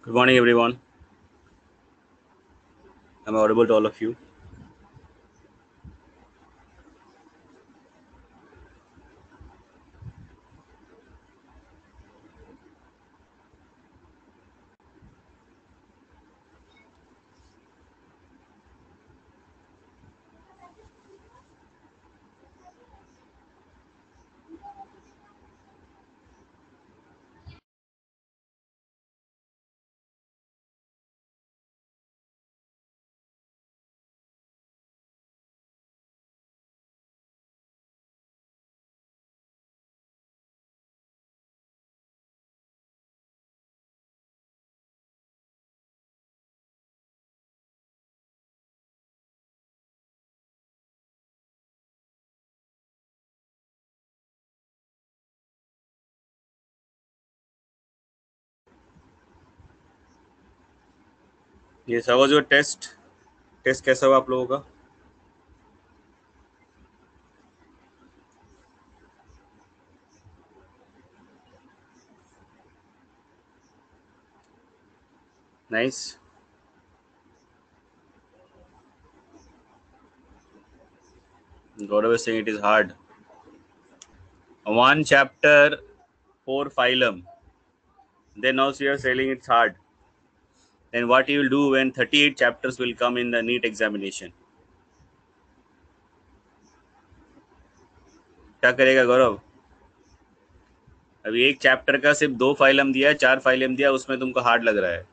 Good morning, everyone. I'm audible to all of you. Yes, how was your test? Test कैसा हुआ आप लोगों का? Nice. Gaurav is saying it is hard. One chapter, four phylum. Then also you are saying it's hard. Then what you will do when 38 chapters will come in the NEET examination? क्या करेगा गौरव? अभी एक chapter का सिर्फ 2 phylum दिया है, 4 phylum दिया, उसमें तुमको हार्ड लग रहा है.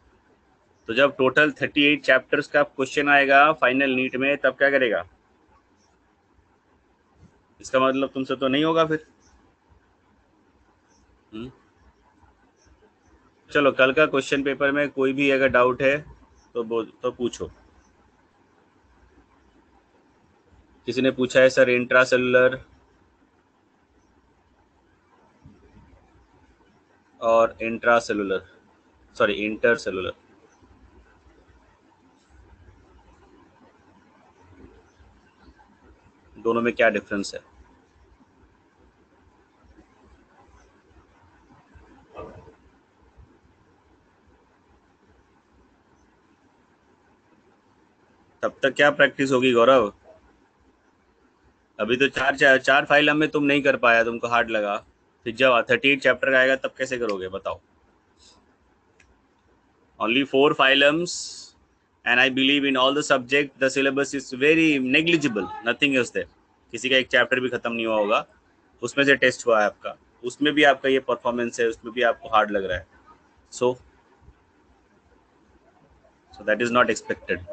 तो जब टोटल 38 चैप्टर्स का क्वेश्चन आएगा फाइनल नीट में, तब क्या करेगा? इसका मतलब तुमसे तो नहीं होगा फिर. चलो, कल का क्वेश्चन पेपर में कोई भी अगर डाउट है तो पूछो. किसी ने पूछा है सर इंट्रा सेलुलर और intra cellular, sorry inter cellular, दोनों में क्या डिफरेंस है? तब तक क्या प्रैक्टिस होगी गौरव? अभी तो चार फाइल में तुम नहीं कर पाया, तुमको हार्ड लगा. फिर जब 38 चैप्टर आएगा तब कैसे करोगे बताओ? Only 4 phylums, and I believe in all the subject the syllabus is very negligible, nothing is there. किसी का एक चैप्टर भी खत्म नहीं हुआ होगा, उसमें से टेस्ट हुआ है आपका, उसमें भी आपका ये परफॉर्मेंस है, उसमें भी आपको हार्ड लग रहा है. So that is not expected.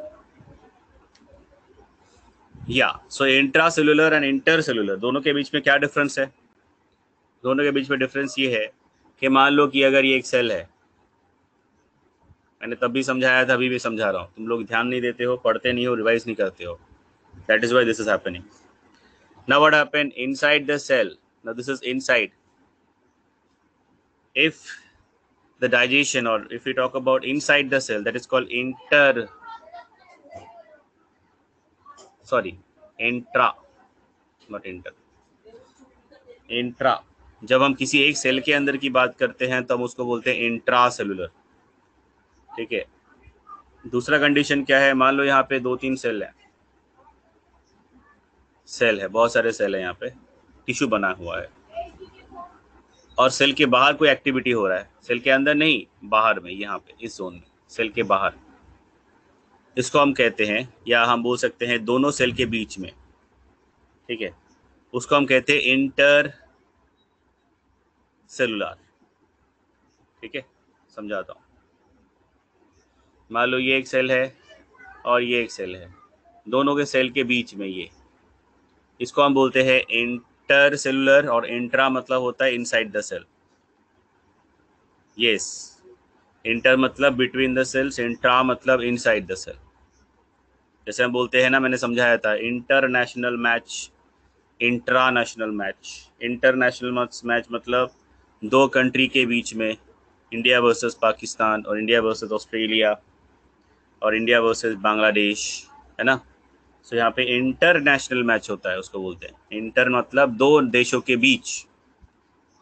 या so intracellular and intercellular, दोनों के बीच में क्या डिफरेंस है? दोनों के बीच में डिफरेंस ये है कि मान लो कि अगर ये एक सेल है, मैंने तब भी समझाया था, अभी भी समझा रहा हूँ, तुम लोग ध्यान नहीं देते हो, पढ़ते नहीं हो, रिवाइज नहीं करते हो. That is why this is happening. Now what happen inside the cell? Now this is inside. If the digestion, or if we talk about inside the cell, that is called intra, not inter, intra. जब हम किसी एक cell के अंदर की बात करते हैं तो हम उसको बोलते हैं इंट्रा सेलुलर. ठीक है. दूसरा कंडीशन क्या है? मान लो यहाँ पे 2-3 सेल है, बहुत सारे सेल है, यहाँ पे टिश्यू बना हुआ है, और सेल के बाहर कोई एक्टिविटी हो रहा है, सेल के अंदर नहीं, बाहर में, यहाँ पे इस जोन में, सेल के बाहर. इसको हम कहते हैं, या हम बोल सकते हैं दोनों सेल के बीच में. ठीक है. उसको हम कहते हैं इंटर सेलुलर. ठीक है, समझाता हूँ. मान लो ये एक सेल है और ये एक सेल है, दोनों के सेल के बीच में ये, इसको हम बोलते हैं इंटर सेलुलर. और इंट्रा मतलब होता है inside the cell. Yes, inter मतलब बिटवीन द सेल्स, इंट्रा मतलब इनसाइड द सेल. जैसे हम बोलते हैं ना, मैंने समझाया था, international match, intranational match. International match मतलब दो कंट्री के बीच में, इंडिया वर्सेस पाकिस्तान, और इंडिया वर्सेस ऑस्ट्रेलिया, और इंडिया वर्सेस बांग्लादेश, है ना. सो यहाँ पे इंटरनेशनल मैच होता है, उसको बोलते हैं. इंटर मतलब दो देशों के बीच,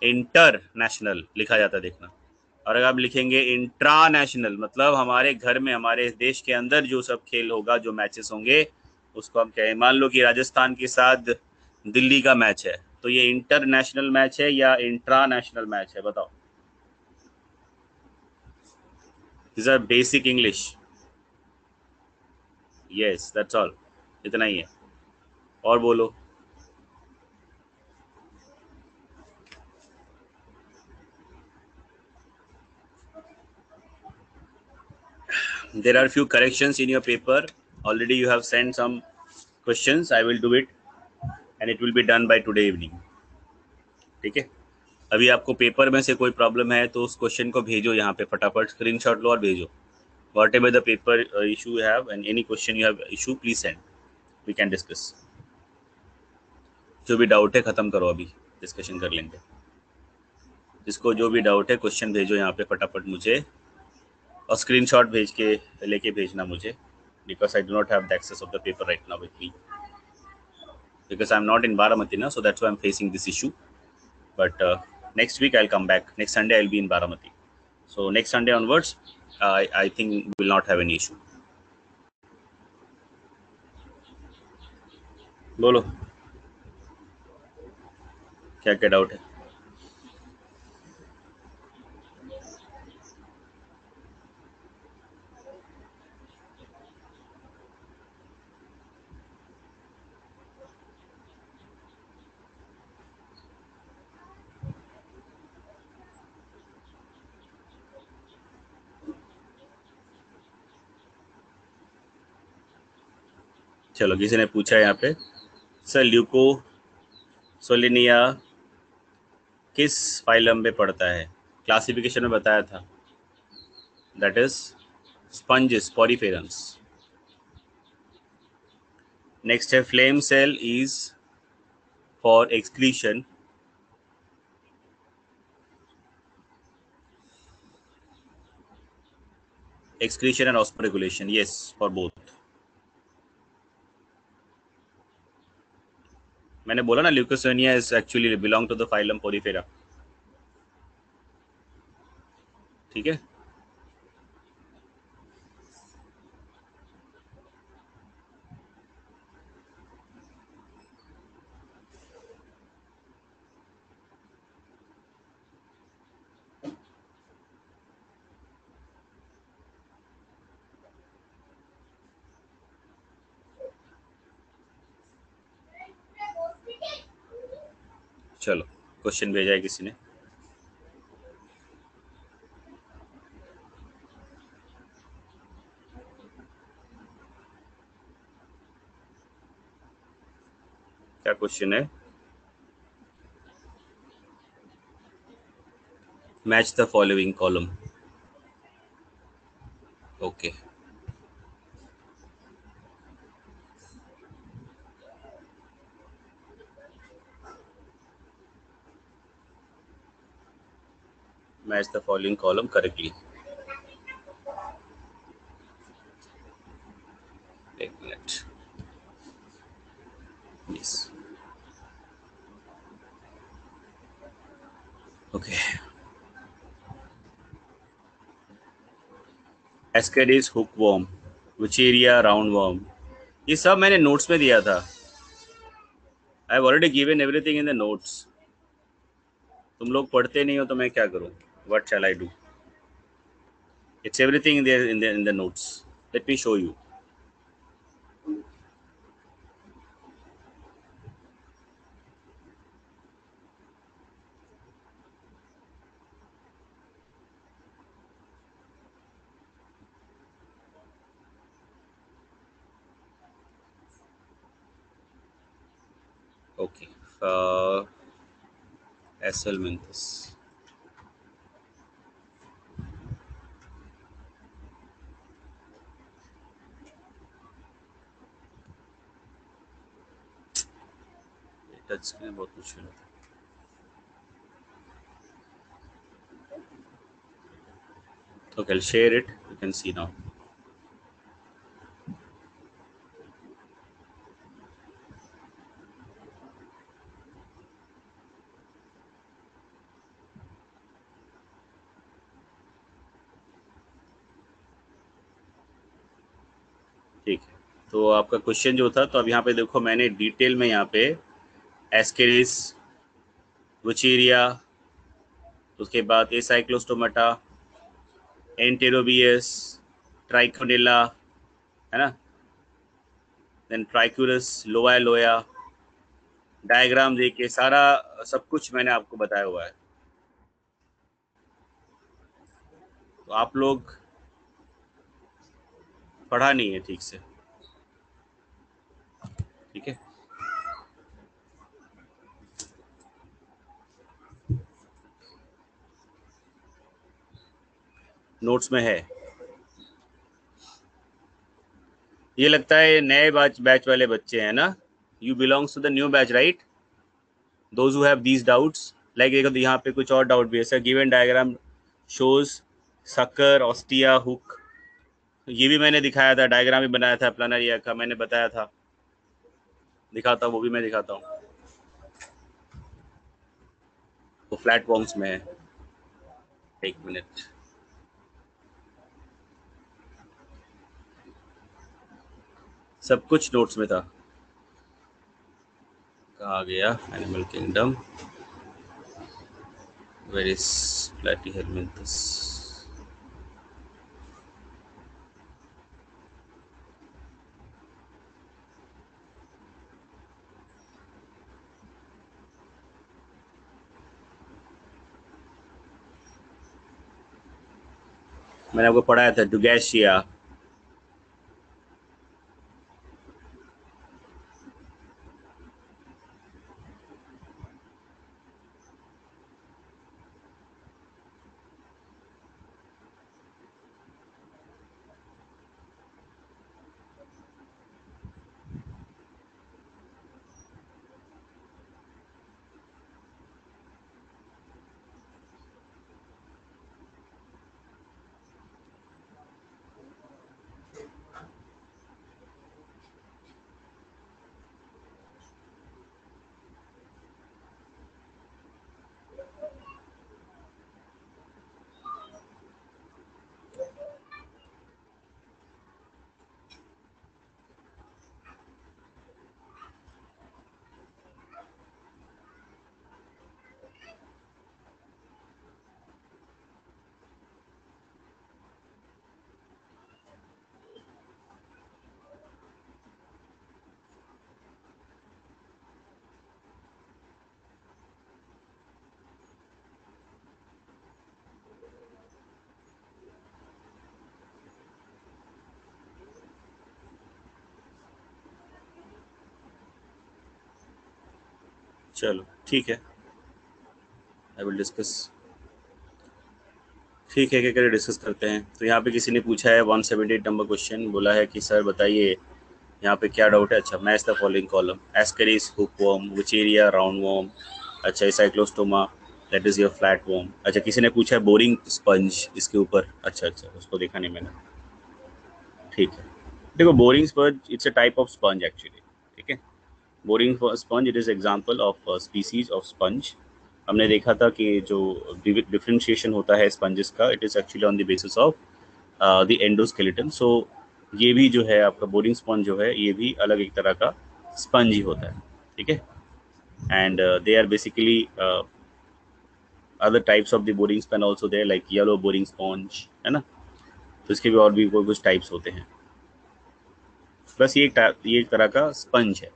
इंटरनेशनल लिखा जाता है, देखना. और अगर आप लिखेंगे इंट्रानेशनल मतलब हमारे घर में, हमारे देश के अंदर जो सब खेल होगा, जो मैचेस होंगे, उसको हम कहें। मान लो कि राजस्थान के साथ दिल्ली का मैच है, तो ये इंटरनेशनल मैच है या इंट्रानेशनल मैच है, बताओ। This are basic English. Yes, that's all, इतना ही है। और बोलो। There are few corrections in your paper. Already you have sent some questions. I will do it and it will be done by today evening. ठीक है। अभी आपको paper में से कोई प्रॉब्लम है तो उस क्वेश्चन को भेजो यहाँ पे, फटाफट स्क्रीनशॉट लो और भेजो। Whatever the paper issue you have and any question you have issue, please send. We can discuss. जो भी डाउट है ख़त्म करो, अभी डिस्कशन कर लेंगे। जिसको जो भी डाउट है क्वेश्चन भेजो यहाँ पे फटाफट मुझे, और स्क्रीनशॉट भेज के लेके भेजना मुझे, because I do not have the access of the paper right now with me, because I'm not in Baramati now, so that's why I'm facing this issue. But next week I'll come back. Next Sunday I'll be in Baramati. So next Sunday onwards, I think we will not have any issue. बोलो, क्या क्या doubt है? चलो, किसी ने पूछा है यहाँ पे, सर ल्यूको सोलिनिया किस फाइलम में पड़ता है? क्लासिफिकेशन में बताया था, that is sponges, poriferans. Next है flame cell is for excretion, excretion and osmoregulation, yes, for both. मैंने बोला ना, leucosolenia is actually belong to the phylum porifera. ठीक है। चलो, क्वेश्चन भेजा है किसी ने। क्या क्वेश्चन है? Match the following column. Okay, match the following column correctly. एक minute. Yes, okay. Ascaris hookworm, Wuchereria roundworm, ये सब मैंने नोट्स में दिया था। I have already given everything in the notes. तुम लोग पढ़ते नहीं हो तो मैं क्या करूं? What shall I do? It's everything there in the notes. Let me show you. Okay, Aschelminthes. Touch screen बहुत मुश्किल होता है। Okay, I'll share it. You can see now. ठीक है, तो आपका क्वेश्चन जो था, तो अब यहाँ पे देखो मैंने डिटेल में यहाँ पे एस्केरिस, वुचेरिया, उसके बाद एसाइक्लोस्टोमाटा, एंटेरोबियस, ट्राइकोडेला, है ना, देन ट्राइक्यूरस, लोया लोया, डायग्राम देके सारा सब कुछ मैंने आपको बताया हुआ है। तो आप लोग पढ़ा नहीं है ठीक से, ठीक है। नोट्स में है। ये लगता है नए बैच बैच वाले बच्चे हैं ना, you belongs to the new batch right, those who have these doubts. Like देखो तो यहाँ पे कुछ और डाउट भी है sir, given diagram shows sucker ostia hook, ये भी मैंने दिखाया था, डायग्राम भी बनाया था प्लानरिया का, मैंने बताया था, दिखाता हूँ वो भी मैं दिखाता हूँ। वो फ्लैट फॉर्म्स में है, एक मिनट, सब कुछ नोट्स में था। कहाँ गया एनिमल किंगडम, वेर इज प्लेटीहेलमिंथस। मैंने आपको पढ़ाया था डुगैशिया। चलो ठीक है, आई विल डिस्कस। ठीक है, क्या करें, डिस्कस करते हैं। तो यहाँ पे किसी ने पूछा है 178 नंबर क्वेश्चन, बोला है कि सर बताइए यहाँ पे क्या डाउट है। अच्छा, match the following column, Ascaris hookworm, Wuchereria round worm, अच्छा Cyclostoma, that is your flat worm. अच्छा, किसी ने पूछा है बोरिंग स्पंज इसके ऊपर, अच्छा अच्छा, उसको देखा नहीं मैंने। ठीक है, देखो boring sponge it's a type of sponge actually, ठीक है। Boring sponge it is example of species of sponge. हमने देखा था कि जो डिफरेंशिएशन होता है स्पंजेस का, it is actually on the basis of the endoskeleton. So ये भी जो है आपका बोरिंग स्पंज जो है, ये भी अलग एक तरह का स्पंज ही होता है, ठीक है। And they are basically other types of the boring sponge also there, like yellow boring sponge, है ना। तो इसके भी और भी कोई कुछ टाइप्स होते हैं, बस ये एक तरह का स्पंज है।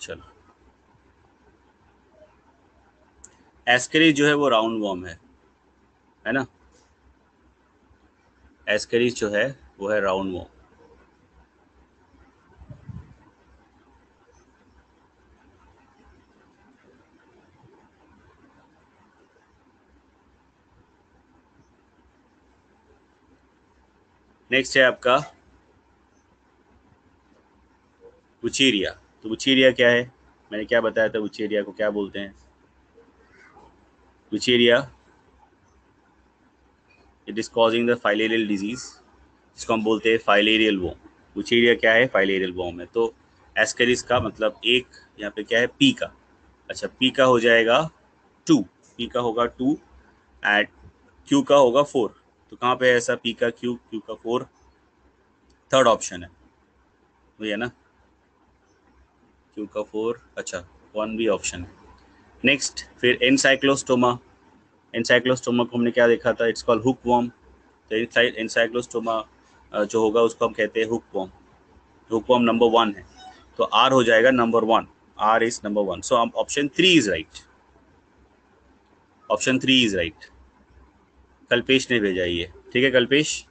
चलो, एस्करी जो है वो राउंड वॉर्म है ना। एस्करीज जो है वो है राउंड वॉर्म। नेक्स्ट है आपका उचीरिया। तो उचीरिया क्या है, मैंने क्या बताया था, उचीरिया को क्या बोलते हैं। Wuchereria it is causing the filarial disease, जिसको हम बोलते हैं फाइलेरियल वोम। उचीरिया क्या है, फाइलेरियल वोम है। तो एस्केरिस का मतलब एक, यहाँ पे क्या है पी का, अच्छा पी का हो जाएगा 2, पी का होगा 2 एट क्यू का होगा 4। तो कहाँ पे है ऐसा पी का क्यू, क्यू का 4, थर्ड ऑप्शन है वही है ना, क्यू का 4, अच्छा 1 भी ऑप्शन है। नेक्स्ट फिर एनसाइक्लोस्टोमा, एनसाइक्लोस्टोमा को हमने क्या देखा था, इट्स कॉल्ड हुक वॉर्म। तो एनसाइक्लोस्टोमा जो होगा उसको हम कहते हैं hook worm, hook worm number 1 है, तो आर हो जाएगा number 1, R is number 1, so option 3 is right, option 3 is right. Kalpesh ने भेजा ये, ठीक है कल्पेश।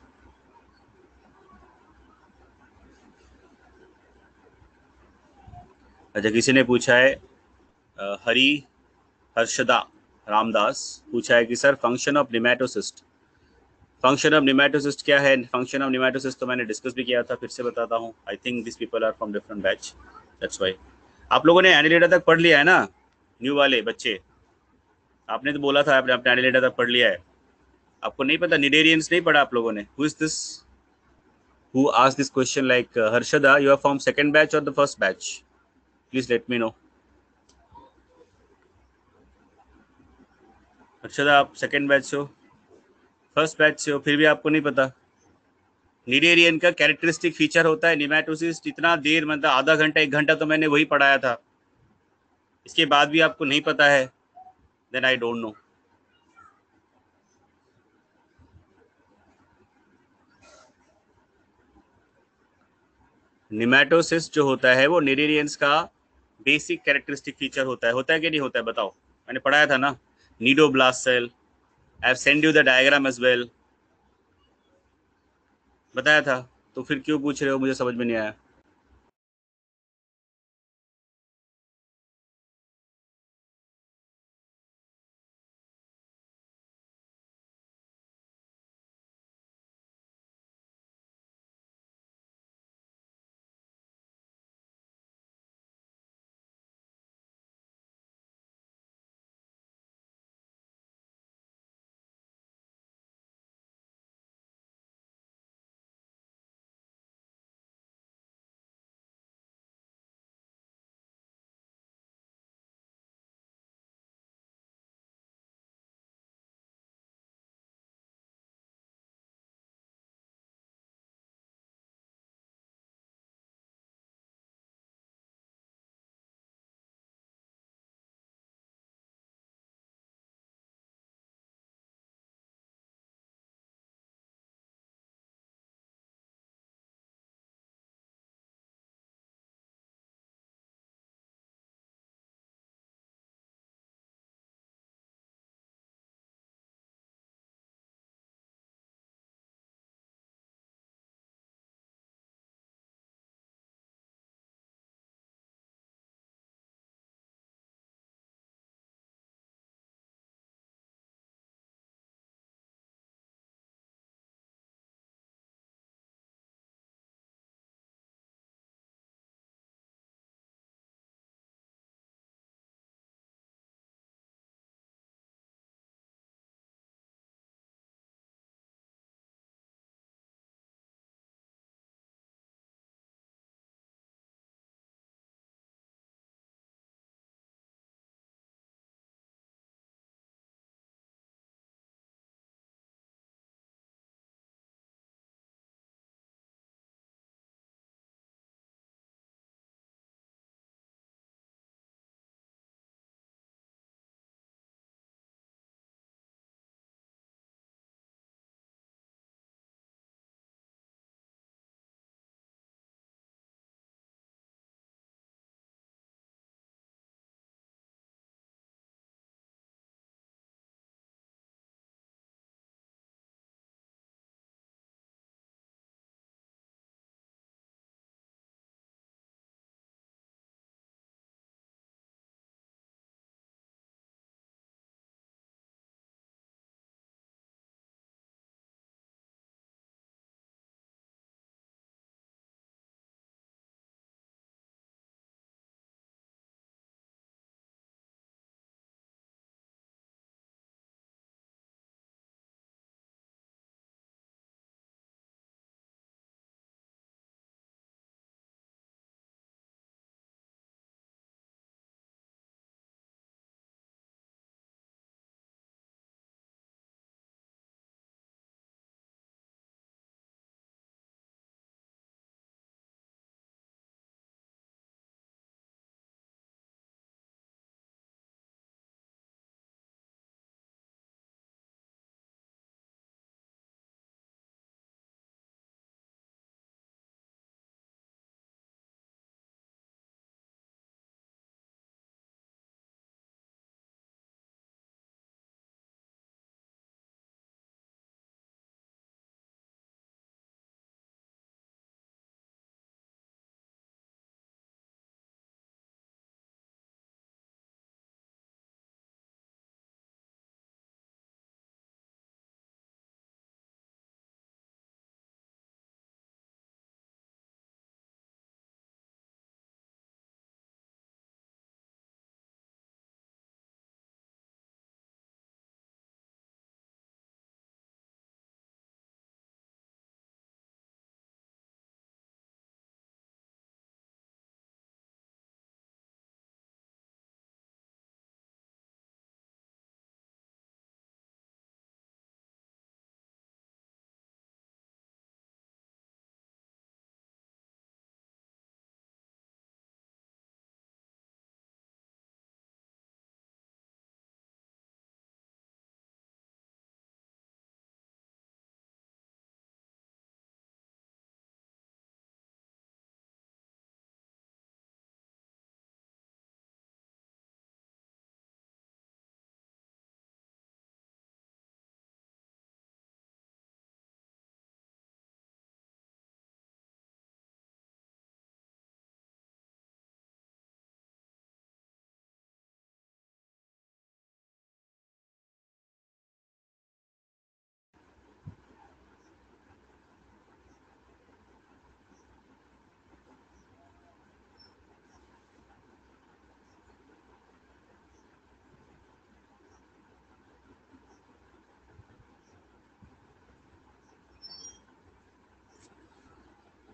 अच्छा किसी ने पूछा है हरी हर्षदा रामदास पूछा है कि sir function of nematocyst, function of nematocyst क्या है, फंक्शन ऑफ निमेटोसिस्ट तो मैंने डिस्कस भी किया था, फिर से बताता हूँ, I think this people are from different batch, that's why. आप लोगों ने एनिलेटर तक पढ़ लिया है ना, न्यू वाले बच्चे, आपने तो बोला था आपने अपने एनिलेटर तक पढ़ लिया है, आपको नहीं पता, निडेरियंस नहीं पढ़ा आप लोगों ने, who is this who asked this question, like Harshada you are from second batch और the first batch, please let me know. Harshada आप सेकंड बैच से हो, फर्स्ट बैच से हो, फिर भी आपको नहीं पता, निडेरियन का कैरेक्टरिस्टिक फीचर होता है निमेटोसिस्ट, इतना देर मतलब आधा घंटा 1 घंटा तो मैंने वही पढ़ाया था, इसके बाद भी आपको नहीं पता है, देन आई डोंट नो। निमेटोसिस जो होता है वो निडेरियंस का बेसिक कैरेक्टरिस्टिक फीचर होता है कि नहीं होता है बताओ, मैंने पढ़ाया था ना, cnidoblast cell, I have send you the diagram as well, बताया था, तो फिर क्यों पूछ रहे हो, मुझे समझ में नहीं आया।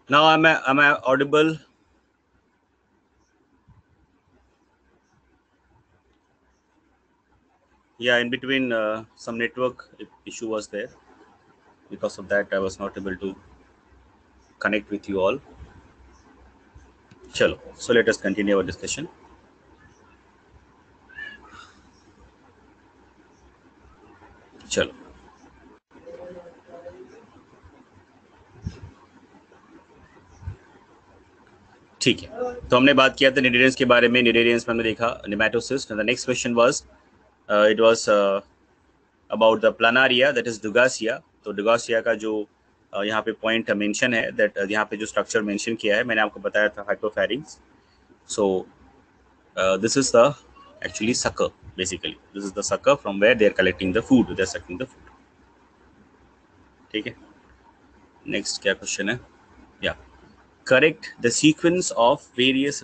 Now am I audible? Yeah, in between some network issue was there. Because of that, I was not able to connect with you all. Chalo. So let us continue our discussion. चलो. ठीक है. तो हमने बात किया था cnidarians के बारे में. निडेरियंस में हमने देखा nematocyst. The next question was it was about the Planaria, that is Dugesia. तो डुगासिया का जो यहाँ पे पॉइंट मेंशन है, दैट यहाँ पे जो स्ट्रक्चर मेंशन किया है, मैंने आपको बताया था hypopharynx. So this is the actually sucker. Basically this is the sucker from where they are collecting the food, they are sucking the food. ठीक है. नेक्स्ट क्या क्वेश्चन है? या correct the sequence of various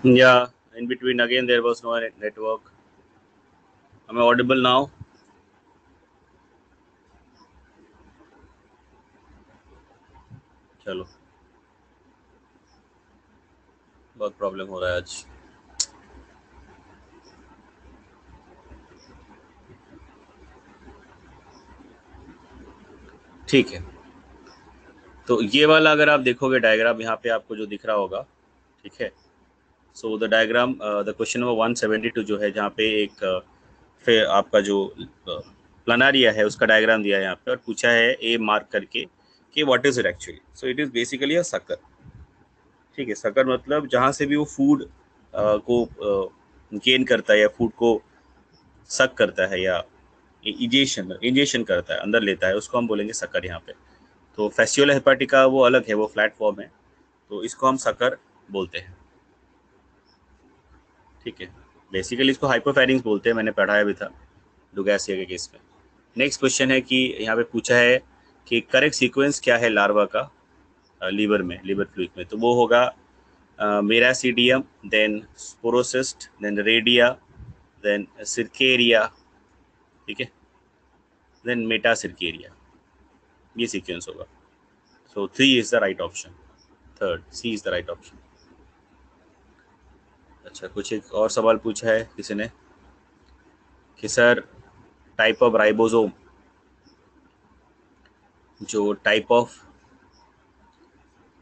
Yeah, in between again there was no network. Am I audible now? चलो, बहुत problem हो रहा है आज। ठीक है, तो ये वाला अगर आप देखोगे डायग्राम यहाँ पे आपको जो दिख रहा होगा, ठीक है। So the diagram, the question number 172 जो है, जहाँ पे एक फिर आपका जो प्लानारिया है उसका डायग्राम दिया है यहाँ पे और पूछा है ए मार्क करके कि what is it actually. So it is basically a sucker. ठीक है, सकर मतलब जहाँ से भी वो फूड को गेन करता है या फूड को सक करता है या इंजेशन इंजेशन करता है, अंदर लेता है, उसको हम बोलेंगे सकर यहाँ पे। तो फेस्टिवल हेपाटिका वो अलग है, वो फ्लैट फॉर्म है, तो इसको हम सकर बोलते हैं। ठीक है, बेसिकली इसको हाइपोफेरिंग्स बोलते हैं, मैंने पढ़ाया भी था डुगैसिया के केस में। नेक्स्ट क्वेश्चन है कि यहाँ पे पूछा है कि करेक्ट सीक्वेंस क्या है लार्वा का लीवर में, लीवर फ्लूइड में। तो वो होगा miracidium, then sporocyst, then redia, then cercaria, ठीक है, देन मेटा सिरकेरिया। ये सीक्वेंस होगा। So 3 is the right option. Third C is the right option. अच्छा, कुछ एक और सवाल पूछा है किसी ने कि सर टाइप ऑफ राइबोसोम, जो टाइप ऑफ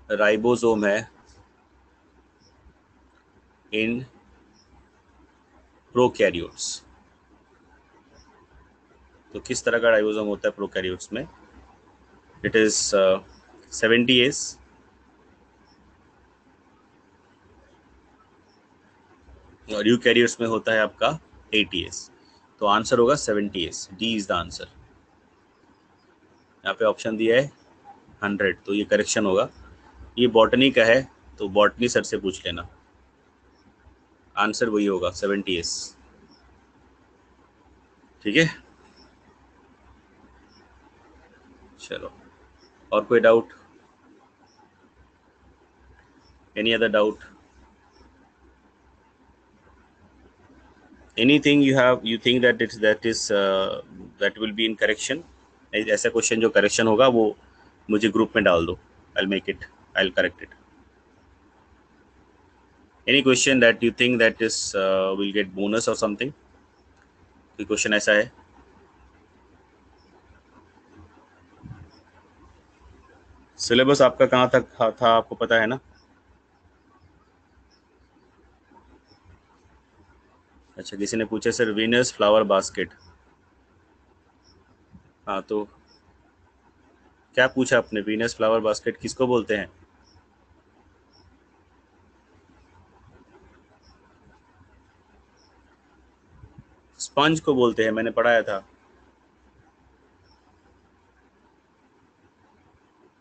राइबोसोम है इन प्रोकैरियोट्स, तो किस तरह का राइबोसोम होता है प्रोकैरियोट्स में। इट इज 70S और यूकैरियोट्स में होता है आपका 80S। तो आंसर होगा 70S, D is the answer. यहाँ पे ऑप्शन दिया है 100, तो ये करेक्शन होगा। ये बॉटनी का है, तो बॉटनी सर से पूछ लेना, आंसर वही होगा 70S। ठीक है, चलो, और कोई doubt? Any other doubt? Anything you have, you think that it's that will be in correction? ऐसा क्वेश्चन जो करेक्शन होगा वो मुझे ग्रुप में डाल दो, I make it, I correct it. Any question that you think that is will get bonus और something? कोई क्वेश्चन ऐसा है? सिलेबस आपका कहाँ तक था आपको पता है ना? अच्छा, किसी ने पूछा सर वीनस फ्लावर बास्केट। हाँ, तो क्या पूछा आपने, वीनस फ्लावर बास्केट किसको बोलते हैं? स्पंज को बोलते हैं, मैंने पढ़ाया था,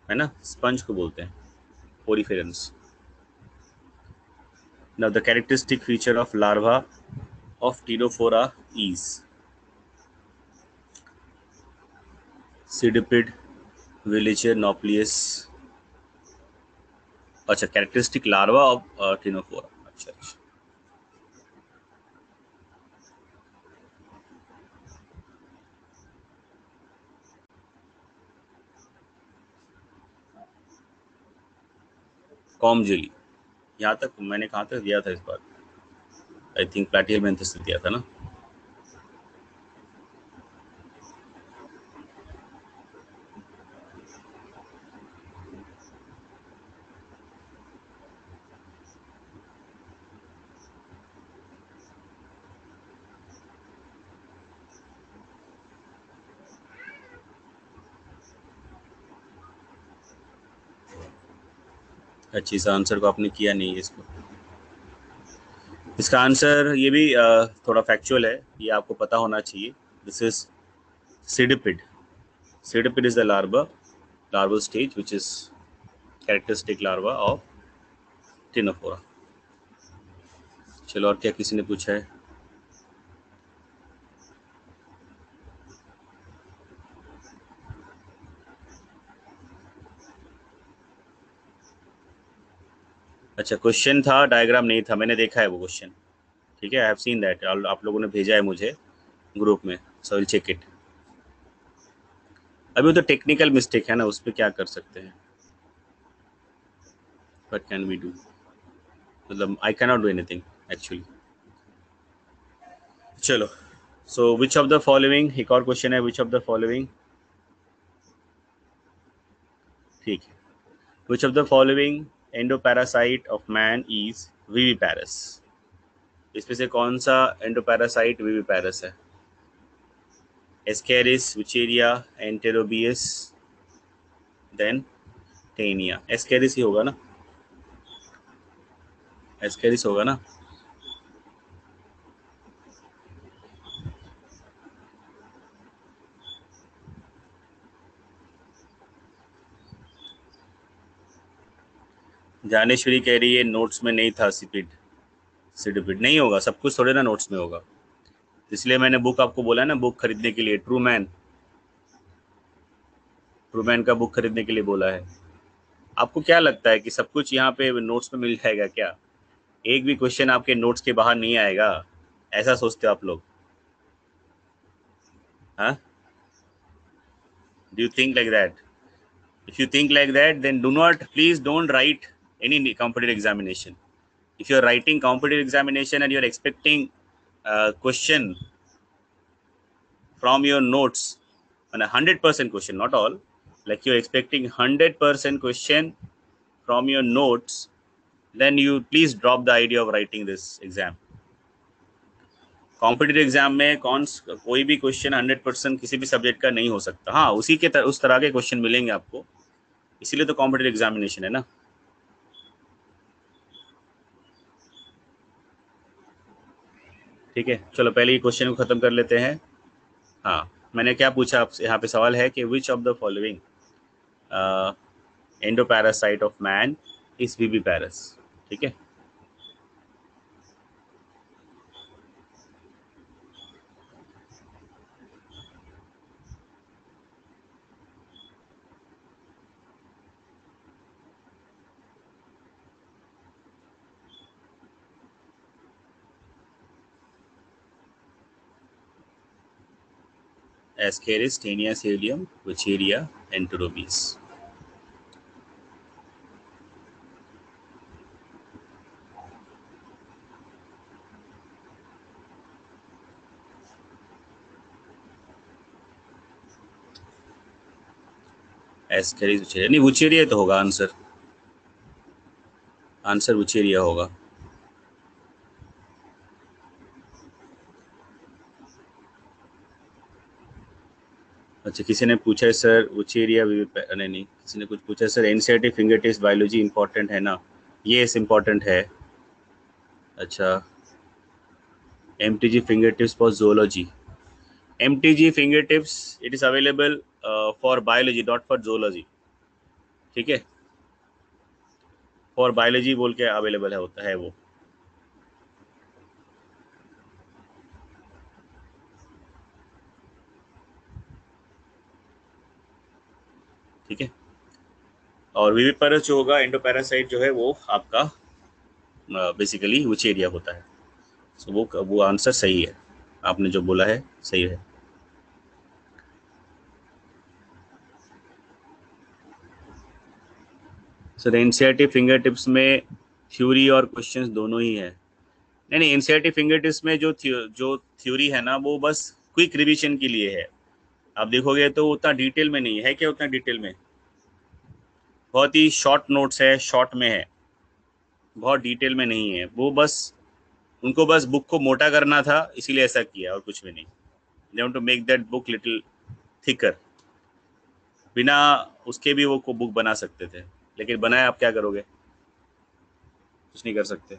है ना, स्पंज को बोलते हैं, poriferans. Now the characteristic feature of larva of Ctenophora is cydippid, velliger, nauplius. अच्छा, कैरेक्टरिस्टिक लार्वा ऑफ टीनोफोरा, अच्छा अच्छा। कॉम जेली, यहाँ तक मैंने कहाँ तक दिया था इस बार, आई थिंक प्लाटियल मेंथिस ने दिया था ना। अच्छी, इस आंसर को आपने किया नहीं है इसको। इसका आंसर ये भी थोड़ा फैक्चुअल है, ये आपको पता होना चाहिए। This is cydippid. Cydippid is the larval stage which is characteristic larva of Ctenophora. चलो, और क्या किसी ने पूछा है? अच्छा, क्वेश्चन था, डायग्राम नहीं था, मैंने देखा है वो क्वेश्चन। ठीक है, आई हैव सीन दैट, आप लोगों ने भेजा है मुझे ग्रुप में, सो विल चेक इट। अभी वो तो टेक्निकल मिस्टेक है ना, उस पर क्या कर सकते हैं, व्हाट कैन वी डू, मतलब I can not do anything actually. चलो, सो विच ऑफ द फॉलोइंग, एक और क्वेश्चन है, विच ऑफ द फॉलोइंग, ठीक है, which of the following endoparasite of man is viviparous, इसमें से कौन सा एंडोपैरासाइट विविपैरस है? Ascaris, Wuchereria, Enterobius, then Taenia. Ascaris ही होगा ना, एस्केरिस होगा ना। ज्ञानेश्वरी कह रही है नोट्स में नहीं था सिपिड, सिडिपिड नहीं होगा, सब कुछ थोड़े ना नोट्स में होगा, इसलिए मैंने बुक आपको बोला है ना, बुक खरीदने के लिए, ट्रूमैन, ट्रूमैन का बुक खरीदने के लिए बोला है। आपको क्या लगता है कि सब कुछ यहाँ पे नोट्स में मिल जाएगा क्या? एक भी क्वेश्चन आपके नोट्स के बाहर नहीं आएगा, ऐसा सोचते हो आप लोग? हाँ, do you think like that? If you think like that, then do not, please don't write any competitive examination. If you're writing competitive examination and you're expecting a question from your notes, and 100% question, not all, like you're expecting 100% question from your notes, then you please drop the idea of writing this exam. Competitive exam में कोई भी question 100% किसी भी subject का नहीं हो सकता। हाँ, उस तरह के क्वेश्चन मिलेंगे आपको, इसीलिए तो कॉम्पिटिटिव एग्जामिनेशन है ना। ठीक है, चलो पहले ये क्वेश्चन को खत्म कर लेते हैं। हाँ, मैंने क्या पूछा आपसे, यहाँ पे सवाल है कि which of the following endoparasite of man is viviparous. ठीक है, Ascaris, Taenia, cilium, Wuchereria, Enterobius. Ascaris, Wuchereria नहीं, विचेरिया तो होगा आंसर, आंसर विचेरिया होगा। अच्छा, किसी ने पूछा है सर विचेरिया नहीं नहीं, किसी ने कुछ पूछा है sir NCERT finger test biology important है ना? यस, इंपॉर्टेंट है। अच्छा, MTG finger tips for zoology, MTG finger tips, it is available for biology, not for zoology। ठीक है, फॉर बायोलॉजी बोल के अवेलेबल है, होता है वो। ठीक है, और विविपारस जो होगा, एंडोपैरासाइट जो है वो आपका बेसिकली विचेरिया होता है। सो वो आंसर सही है, आपने जो बोला है सही है। सर एनसीईआरटी फिंगर टिप्स में थ्योरी और क्वेश्चंस दोनों ही है। नहीं नहीं, एनसीईआरटी फिंगर टिप्स में जो थ्योरी है ना, वो बस क्विक रिवीजन के लिए है। आप देखोगे तो उतना डिटेल में नहीं है, क्या उतना डिटेल में, बहुत ही शॉर्ट नोट्स है, शॉर्ट में है, बहुत डिटेल में नहीं है वो, बस उनको बस बुक को मोटा करना था, इसीलिए ऐसा किया, और कुछ भी नहीं। They want to make that book little thicker, बिना उसके भी वो को बुक बना सकते थे, लेकिन बनाया, आप क्या करोगे, कुछ नहीं कर सकते।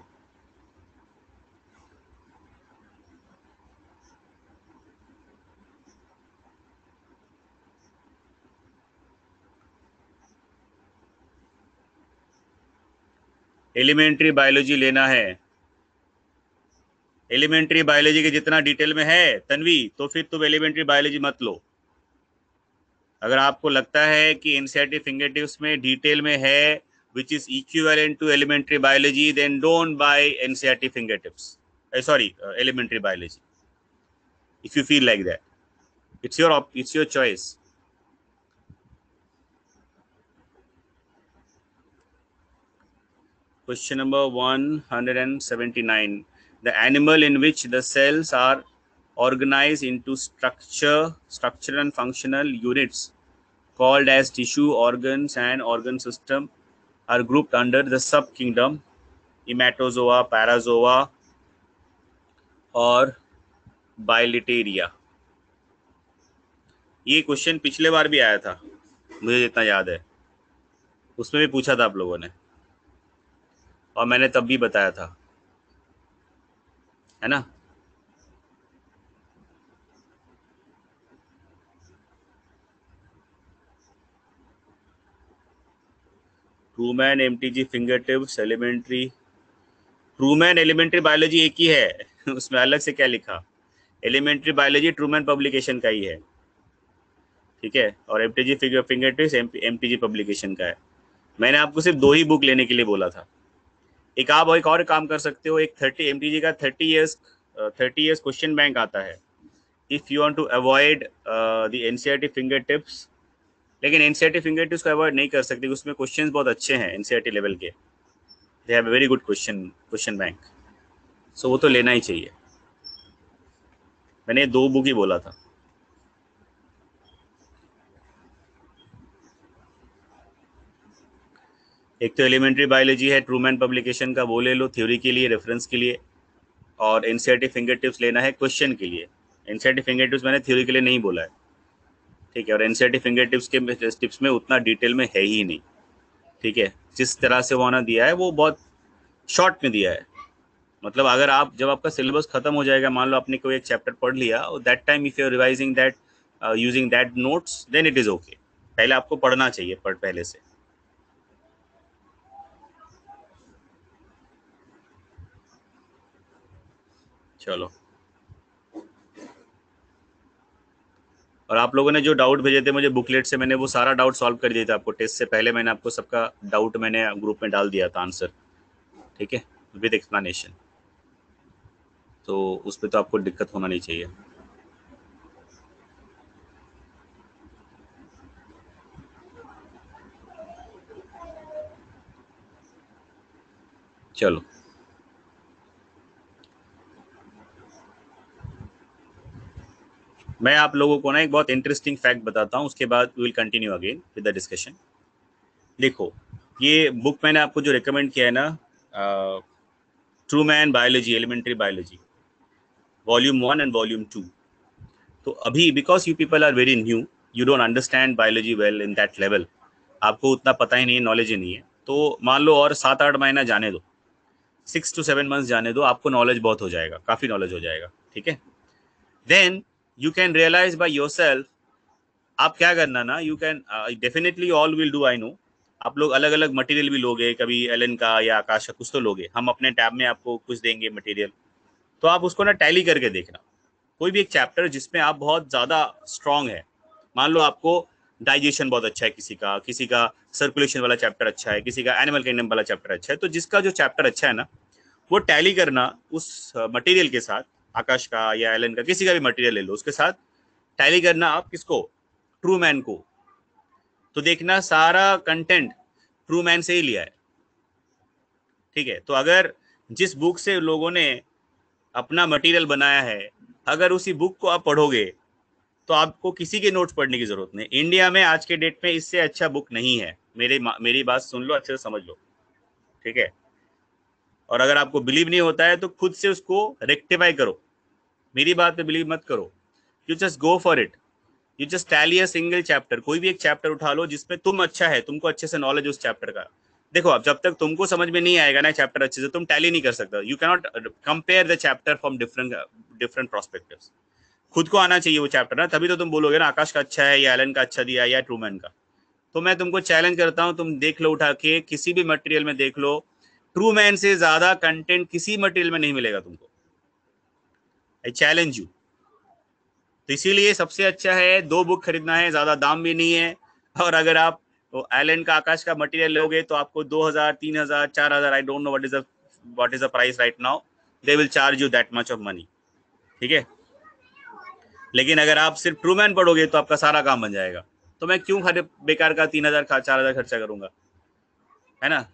एलिमेंट्री बायोलॉजी लेना है, एलिमेंट्री बायोलॉजी के जितना डिटेल में है तन्वी, तो फिर तुम एलिमेंट्री बायोलॉजी मत लो। अगर आपको लगता है कि एनसीईआरटी फिंगर टिप्स में डिटेल में है, which is equivalent to elementary biology, then don't buy NCERT fingertips. Elementary biology. If you feel like that, it's your choice. Question number 179. The animal in which the cells are organized into structural and functional units called as tissue, organs, and organ system are grouped under the subkingdom Hematozoa, Parazoa, और बाइलिटेरिया. ये question पिछले बार भी आया था, मुझे जितना याद है. उसमें भी पूछा था आप लोगों ने, और मैंने तब भी बताया था, है ना. Trueman, MTG, finger tips, elementary. Trueman elementary biology एक ही है उसमें अलग से क्या लिखा. एलिमेंट्री बायोलॉजी ट्रूमैन पब्लिकेशन का ही है, ठीक है. और MTG finger tips MTG publication का है. मैंने आपको सिर्फ 2 ही बुक लेने के लिए बोला था. आप एक और काम कर सकते हो. एक 30 एमटीजी का 30 years क्वेश्चन बैंक आता है. If you want to avoid the NCERT finger tips, लेकिन एनसीईआरटी फिंगर टिप्स को अवॉइड नहीं कर सकते, उसमें क्वेश्चंस बहुत अच्छे हैं एनसीईआरटी लेवल के. They have a very good question bank. So वो तो लेना ही चाहिए. मैंने 2 बुक ही बोला था. एक तो एलिमेंट्री बायोलॉजी है ट्रूमैन पब्लिकेशन का, वो ले लो थ्योरी के लिए, रेफरेंस के लिए. और एनसीईआरटी फिंगर टिप्स लेना है क्वेश्चन के लिए. एनसीईआरटी फिंगर टिप्स मैंने थ्योरी के लिए नहीं बोला है, ठीक है. और एनसीईआरटी फिंगर टिप्स में उतना डिटेल में है ही नहीं, ठीक है. जिस तरह से वहाँ दिया है वो बहुत शॉर्ट में दिया है. मतलब अगर आप जब आपका सिलेबस खत्म हो जाएगा, मान लो आपने कोई एक चैप्टर पढ़ लिया, that time if you are revising that using that notes, then it is okay. पहले आपको पढ़ना चाहिए पहले से. चलो. और आप लोगों ने जो डाउट भेजे थे मुझे बुकलेट से, मैंने वो सारा डाउट सॉल्व कर दिया था आपको टेस्ट से पहले. मैंने आपको सबका डाउट मैंने ग्रुप में डाल दिया था आंसर, ठीक है, विद एक्सप्लेनेशन. तो उस पर तो आपको दिक्कत होना नहीं चाहिए. चलो. मैं आप लोगों को ना एक बहुत इंटरेस्टिंग फैक्ट बताता हूँ, उसके बाद we will continue again with the discussion. देखो, ये बुक मैंने आपको जो रिकमेंड किया है ना, Trueman biology, elementary biology, volume 1 and volume 2. तो अभी because you people are very new, you don't understand biology well in that level, आपको उतना पता ही नहीं है, नॉलेज ही नहीं है. तो मान लो और 7-8 महीना जाने दो, 6 to 7 months जाने दो, आपको नॉलेज बहुत हो जाएगा, काफ़ी नॉलेज हो जाएगा, ठीक है. Then you can realise by yourself. आप क्या करना ना, you can definitely all will do, I know. आप लोग अलग अलग मटेरियल भी लोगे, कभी एलन का या आकाश का कुछ तो लोगे. हम अपने टैब में आपको कुछ देंगे मटेरियल, तो आप उसको ना टैली करके देखना. कोई भी एक चैप्टर जिसमें आप बहुत ज़्यादा स्ट्रांग है, मान लो आपको डाइजेशन बहुत अच्छा है, किसी का सर्कुलेशन वाला चैप्टर अच्छा है, किसी का एनिमल किंगडम वाला चैप्टर अच्छा है, तो जिसका जो चैप्टर अच्छा है ना, वो टैली करना उस मटेरियल के साथ, आकाश का या एलन का, किसी का भी मटेरियल ले लो, उसके साथ टैली करना आप किसको, ट्रूमैन को. तो देखना सारा कंटेंट ट्रूमैन से ही लिया है, ठीक है. तो अगर जिस बुक से लोगों ने अपना मटेरियल बनाया है, अगर उसी बुक को आप पढ़ोगे, तो आपको किसी के नोट्स पढ़ने की जरूरत नहीं. इंडिया में आज के डेट में इससे अच्छा बुक नहीं है. मेरी बात सुन लो, अच्छे से समझ लो, ठीक है. और अगर आपको बिलीव नहीं होता है तो खुद से उसको रेक्टिफाई करो, मेरी बात पे बिलीव मत करो. You just go for it. You just tally a single chapter. कोई भी एक चैप्टर उठा लो जिसमें तुम अच्छा है, तुमको अच्छे से नॉलेज उस चैप्टर का. देखो, अब जब तक तुमको समझ में नहीं आएगा ना चैप्टर अच्छे से, तुम टैली नहीं कर सकता. You cannot compare the chapter from different prospectives. खुद को आना चाहिए वो चैप्टर ना, तभी तो तुम बोलोगे ना आकाश का अच्छा है या एलन का अच्छा दिया है या ट्रूमैन का. तो मैं तुमको चैलेंज करता हूँ, तुम देख लो, उठा के किसी भी मटेरियल में देख लो, ट्रूमैन से ज्यादा कंटेंट किसी मटेरियल में नहीं मिलेगा तुमको. I challenge you. तो इसीलिए सबसे अच्छा है 2 बुक खरीदना है, ज्यादा दाम भी नहीं है. और अगर आप तो एलन का आकाश का मटेरियल लोगे तो आपको 2000 3000 4000, आई don't know what is the price right now, they will charge you that much of money, ठीक है। लेकिन अगर आप सिर्फ ट्रूमैन पढ़ोगे तो आपका सारा काम बन जाएगा, तो मैं क्यों हर बेकार का 3000 4000 खर्चा करूंगा, है ना।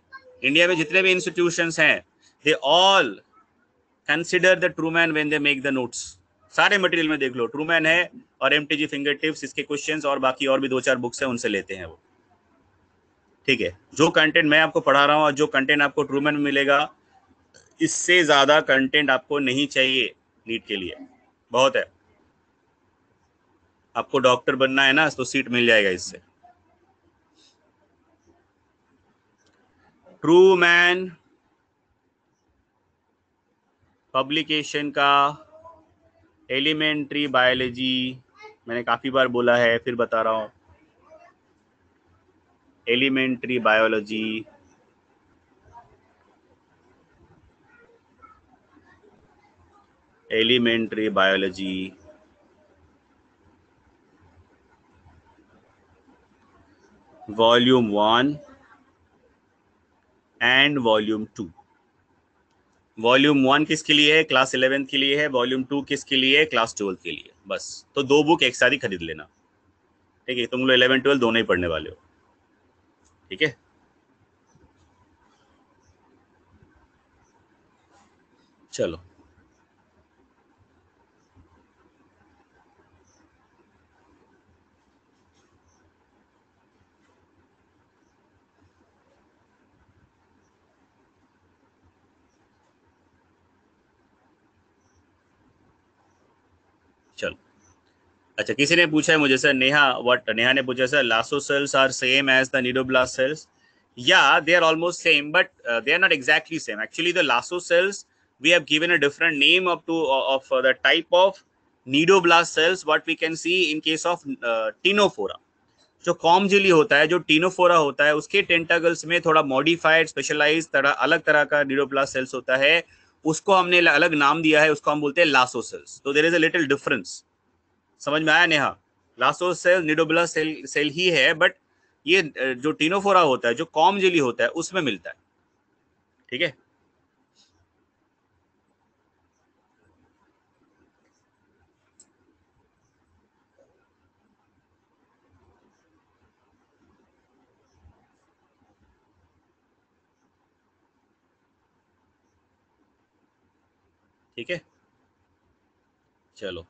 इंडिया में जितने भी इंस्टीट्यूशंस हैं, they all consider the Trueman when they make the notes. सारे मटेरियल में देख लो, ट्रूमैन है और एमटीजी फिंगर टिप्स, इसके क्वेश्चंस और बाकी और भी 2-4 बुक्स हैं, उनसे लेते हैं वो, ठीक है। जो कंटेंट मैं आपको पढ़ा रहा हूँ और जो कंटेंट आपको ट्रूमैन में मिलेगा, इससे ज्यादा कंटेंट आपको नहीं चाहिए नीट के लिए, बहुत है। आपको डॉक्टर बनना है ना, तो सीट मिल जाएगा इससे। ट्रूमैन पब्लिकेशन का एलिमेंट्री बायोलॉजी, मैंने काफी बार बोला है, फिर बता रहा हूं, elementary biology, elementary biology, volume 1 and volume 2। Volume 1 किसके लिए है? क्लास 11 के लिए है। वॉल्यूम 2 किसके लिए है? क्लास 12 के लिए। बस, तो 2 बुक एक साथ ही खरीद लेना, ठीक है। तुम लोग 11 12 दोनों ही पढ़ने वाले हो, ठीक है। चलो, चलो। अच्छा, किसी ने पूछा है मुझे सर, नेहा ने पूछा sir, lasso cells are same as the cnidoblast cells? Yeah, they are almost same, but they are not exactly same. Actually, the lasso cells, we have given a different name of the type of nidoblast cells. What we can see in case of Ctenophora, जो com jelly होता है, जो Ctenophora होता है, उसके tentacles में थोड़ा modified specialise अलग तरह का निडोब्लास्ट सेल्स होता है, उसको हमने अलग नाम दिया है, उसको हम बोलते हैं लासो सेल्स। तो there is a little difference, समझ में आया Neha? Lasso cell cnidoblast cell ही है, बट ये जो टीनोफोरा होता है, जो कॉम जेली होता है, उसमें मिलता है, ठीक है। ठीक है, चलो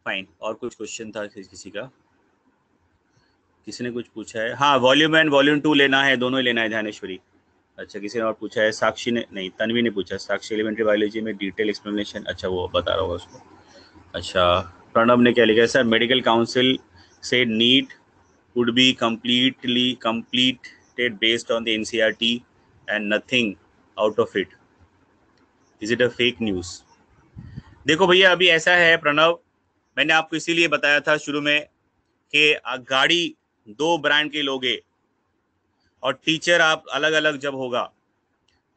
फाइन। और कुछ क्वेश्चन था किसी का? किसी ने कुछ पूछा है? हाँ, वॉल्यूम 1 वॉल्यूम 2 लेना है, दोनों ही लेना है ध्यानेश्वरी। अच्छा, किसी ने और पूछा है, साक्षी ने नहीं, तन्वी ने पूछा, साक्षी एलिमेंट्री बायोलॉजी में डिटेल एक्सप्लेनेशन, अच्छा वो बता रहा होगा उसको। अच्छा, प्रणब ने क्या लिखा है सर, मेडिकल काउंसिल से NEET would be completed based on the NCERT and nothing out of it. Is it a fake news? देखो भैया, अभी ऐसा है प्रणव, मैंने आपको इसीलिए बताया था शुरू में कि गाड़ी 2 ब्रांड के लोगे और टीचर आप अलग अलग जब होगा,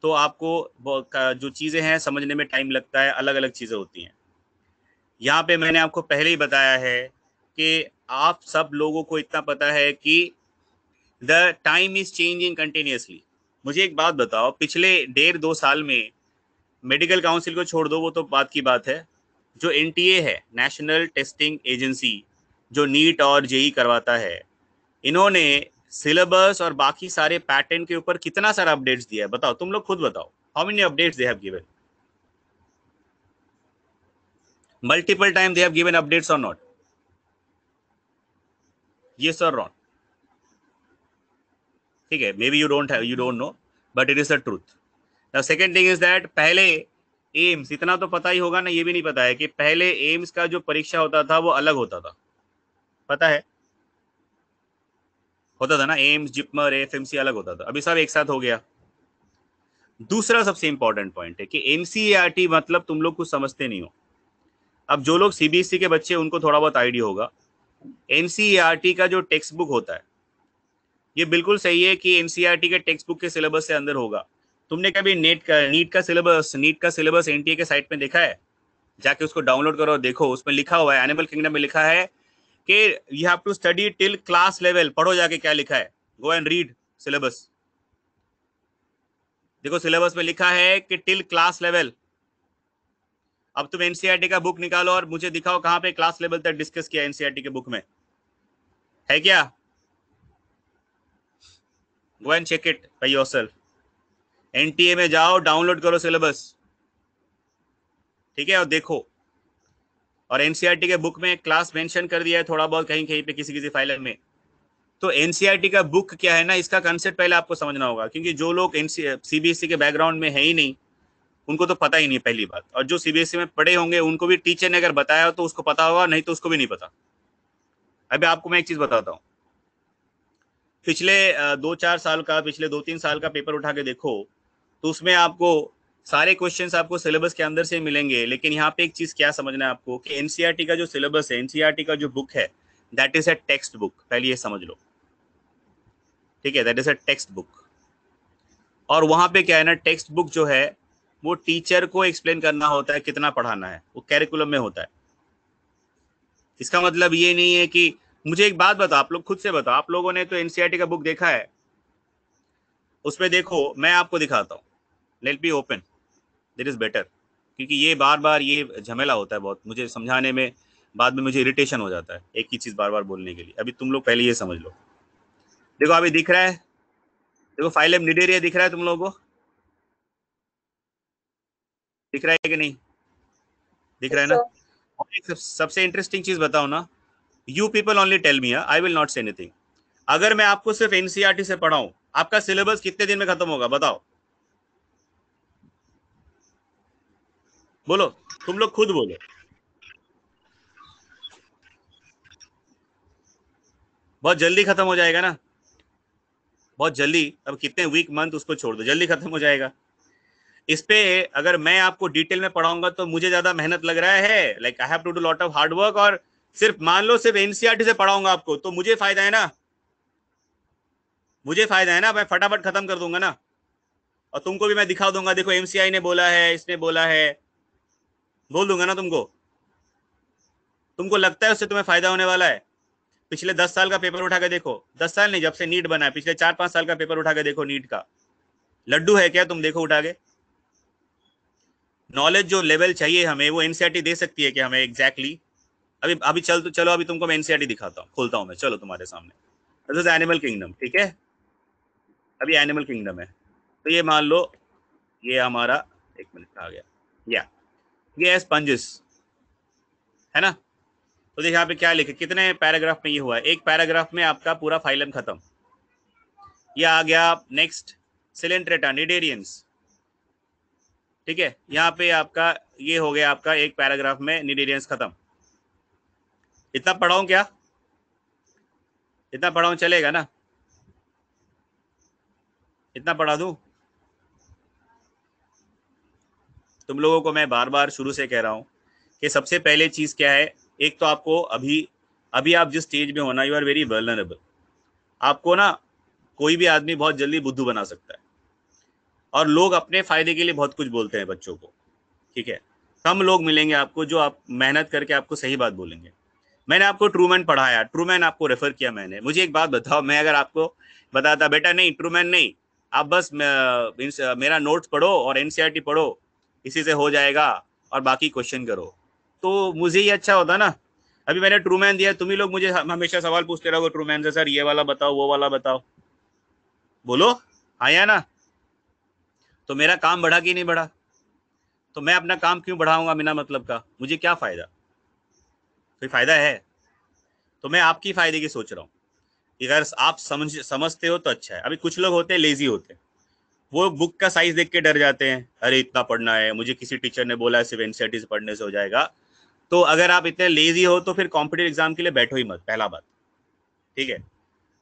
तो आपको जो चीज़ें हैं समझने में टाइम लगता है, अलग अलग चीज़ें होती हैं। यहाँ पे मैंने आपको पहले ही बताया है कि आप सब लोगों को इतना पता है कि the time is changing continuously. मुझे एक बात बताओ, पिछले 1.5-2 साल में, मेडिकल काउंसिल को छोड़ दो, वो तो बात की बात है, जो एनटीए है, नेशनल टेस्टिंग एजेंसी, जो नीट और जेई करवाता है, इन्होंने सिलेबस और बाकी सारे पैटर्न के ऊपर कितना सारा अपडेट्स दिया है? बताओ, तुम लोग खुद बताओ, how many updates they have given? Multiple time they have given updates और नॉट? यस और नॉट? ठीक है, may be you don't know, but it is the truth. Now second thing is that, पहले एम्स, इतना तो पता ही होगा ना, ये भी नहीं पता है कि पहले एम्स का जो परीक्षा होता था वो अलग होता था, पता है? होता था ना, एम्स, जिपमर, एफएमसी अलग होता था, अभी सब एक साथ हो गया। दूसरा सबसे इंपॉर्टेंट पॉइंट है कि एनसीईआरटी मतलब तुम लोग कुछ समझते नहीं हो। अब जो लोग सीबीएसई के बच्चे, उनको थोड़ा बहुत आइडिया होगा। एनसीईआरटी का जो टेक्स्ट बुक होता है, ये बिल्कुल सही है कि एनसीईआरटी के टेक्स्ट बुक के सिलेबस से अंदर होगा। तुमने कभी नीट का सिलेबस एनटीए के साइट में देखा है? जाके उसको डाउनलोड करो, देखो, उसमें लिखा हुआ है, एनिमल किंगडम में लिखा है कि you have to study till class level. पढ़ो जाके क्या लिखा है, गो एंड रीड सिलेबस। देखो सिलेबस में लिखा है कि टिल क्लास लेवल। अब तुम एनसीईआरटी का बुक निकालो और मुझे दिखाओ कहां पे क्लास लेवल तक डिस्कस किया एनसीईआरटी के बुक में, है क्या? Go and check it by yourself. NTA में जाओ, डाउनलोड करो सिलेबस, ठीक है, और देखो। और एनसीईआरटी के बुक में क्लास मेंशन कर दिया है थोड़ा बहुत कहीं कहीं पे किसी किसी फाइल में। तो एनसीईआरटी का बुक क्या है ना, इसका कंसेप्ट पहले आपको समझना होगा, क्योंकि जो लोग सीबीएसई के बैकग्राउंड में है ही नहीं उनको तो पता ही नहीं पहली बात। और जो सीबीएसई में पढ़े होंगे उनको भी टीचर ने अगर बताया तो उसको पता होगा, नहीं तो उसको भी नहीं पता। अभी आपको मैं एक चीज बताता हूँ, पिछले 2-4 साल का, पिछले 2-3 साल का पेपर उठा के देखो तो उसमें आपको सारे क्वेश्चंस आपको सिलेबस के अंदर से मिलेंगे। लेकिन यहाँ पे एक चीज क्या समझना है आपको कि एनसीईआरटी का जो सिलेबस है, एनसीईआरटी का जो बुक है, that is a text book. पहले ये समझ लो, ठीक है, that is a text book. और वहां पे क्या है ना, टेक्स्ट बुक जो है वो टीचर को एक्सप्लेन करना होता है कितना पढ़ाना है, वो कैरिकुलम में होता है। इसका मतलब ये नहीं है कि, मुझे एक बात बताओ, आप लोग खुद से बताओ, आप लोगों ने तो एनसीईआरटी का बुक देखा है, उसमें देखो मैं आपको दिखाता हूँ, let be open, that is better. क्योंकि ये बार बार ये झमेला होता है बहुत, मुझे समझाने में बाद में मुझे इरिटेशन हो जाता है एक ही चीज बार बार बोलने के लिए। अभी तुम लोग पहले ये समझ लो, देखो अभी दिख रहा है, देखो फाइलम निडेरिया दिख रहा है तुम लोगों को, दिख रहा है कि नहीं? दिख रहा है ना? और एक सबसे इंटरेस्टिंग चीज बताओ ना, you people only tell me, I will not say anything. अगर मैं आपको सिर्फ एनसीईआरटी से पढ़ाऊं, आपका सिलेबस कितने दिन में खत्म होगा बताओ? बोलो, तुम लोग खुद बोलो। बहुत जल्दी खत्म हो जाएगा ना, बहुत जल्दी। अब कितने वीक मंथ उसको छोड़ दो, जल्दी खत्म हो जाएगा। इस पे अगर मैं आपको डिटेल में पढ़ाऊंगा तो मुझे ज्यादा मेहनत लग रहा है, like I have to do lot of hard work. और सिर्फ मान लो सिर्फ एनसीईआरटी से पढ़ाऊंगा आपको तो मुझे फायदा है ना, मुझे फायदा है ना, मैं फटाफट खत्म कर दूंगा ना। और तुमको भी मैं दिखा दूंगा, देखो एमसीआई ने बोला है, इसने बोला है, बोल दूंगा ना तुमको। तुमको लगता है उससे तुम्हें फायदा होने वाला है? पिछले 10 साल का पेपर उठा के देखो, 10 साल नहीं, जब से नीट बना है, पिछले 4-5 साल का पेपर उठा के देखो, नीट का लड्डू है क्या? तुम देखो उठा के। नॉलेज जो लेवल चाहिए हमें वो एनसीईआरटी दे सकती है क्या हमें एग्जैक्टली अभी अभी चलो अभी तुमको मैं एनसीईआरटी दिखाता हूँ, खोलता हूँ मैं, चलो तुम्हारे सामने। दिस इज एनिमल किंगडम, ठीक है, अभी एनिमल किंगडम है। तो ये मान लो, ये हमारा, एक मिनट आ गया, या ये है स्पंजेस, है ना? तो देखिए यहाँ पे क्या लिखे, कितने पैराग्राफ में ये हुआ है, एक पैराग्राफ में आपका पूरा फाइलम खत्म। ये आ गया नेक्स्ट, सिलेंट्रेटा निडेरियंस, ठीक है, यहाँ पे आपका ये हो गया आपका एक पैराग्राफ में निडेरियंस खत्म। इतना पढ़ाऊं क्या? इतना पढ़ाऊं चलेगा ना? इतना पढ़ा दूं? तुम लोगों को मैं बार बार शुरू से कह रहा हूं कि सबसे पहले चीज क्या है, एक तो आपको अभी अभी आप जिस स्टेज में हो ना, यू आर वेरी वल्नरेबल। आपको ना कोई भी आदमी बहुत जल्दी बुद्धू बना सकता है, और लोग अपने फायदे के लिए बहुत कुछ बोलते हैं बच्चों को, ठीक है। कम लोग मिलेंगे आपको जो आप मेहनत करके आपको सही बात बोलेंगे। मैंने आपको ट्रूमैन पढ़ाया, ट्रूमैन आपको रेफर किया मैंने, मुझे एक बात बताओ, मैं अगर आपको बताता बेटा नहीं ट्रूमैन नहीं, आप बस मेरा नोट्स पढ़ो और एनसीईआरटी पढ़ो, इसी से हो जाएगा, और बाकी क्वेश्चन करो, तो मुझे ही अच्छा होता ना। अभी मैंने ट्रूमैन दिया, तुम ही लोग मुझे हमेशा सवाल पूछते रहोगे ट्रूमैन से, सर ये वाला बताओ वो वाला बताओ, बोलो हाँ या ना? तो मेरा काम बढ़ा कि नहीं बढ़ा? तो मैं अपना काम क्यों बढ़ाऊंगा बिना मतलब का, मुझे क्या फायदा? कोई फायदा है? तो मैं आपकी फायदे की सोच रहा हूँ। अगर आप समझते हो तो अच्छा है। अभी कुछ लोग होते हैं लेजी होते हैं, वो बुक का साइज देख के डर जाते हैं, अरे इतना पढ़ना है, मुझे किसी टीचर ने बोला है सिर्फ एनसीईआरटी से पढ़ने से हो जाएगा। तो अगर आप इतने लेजी हो तो फिर कॉम्पिटेटिव एग्जाम के लिए बैठो ही मत, पहला बात, ठीक है।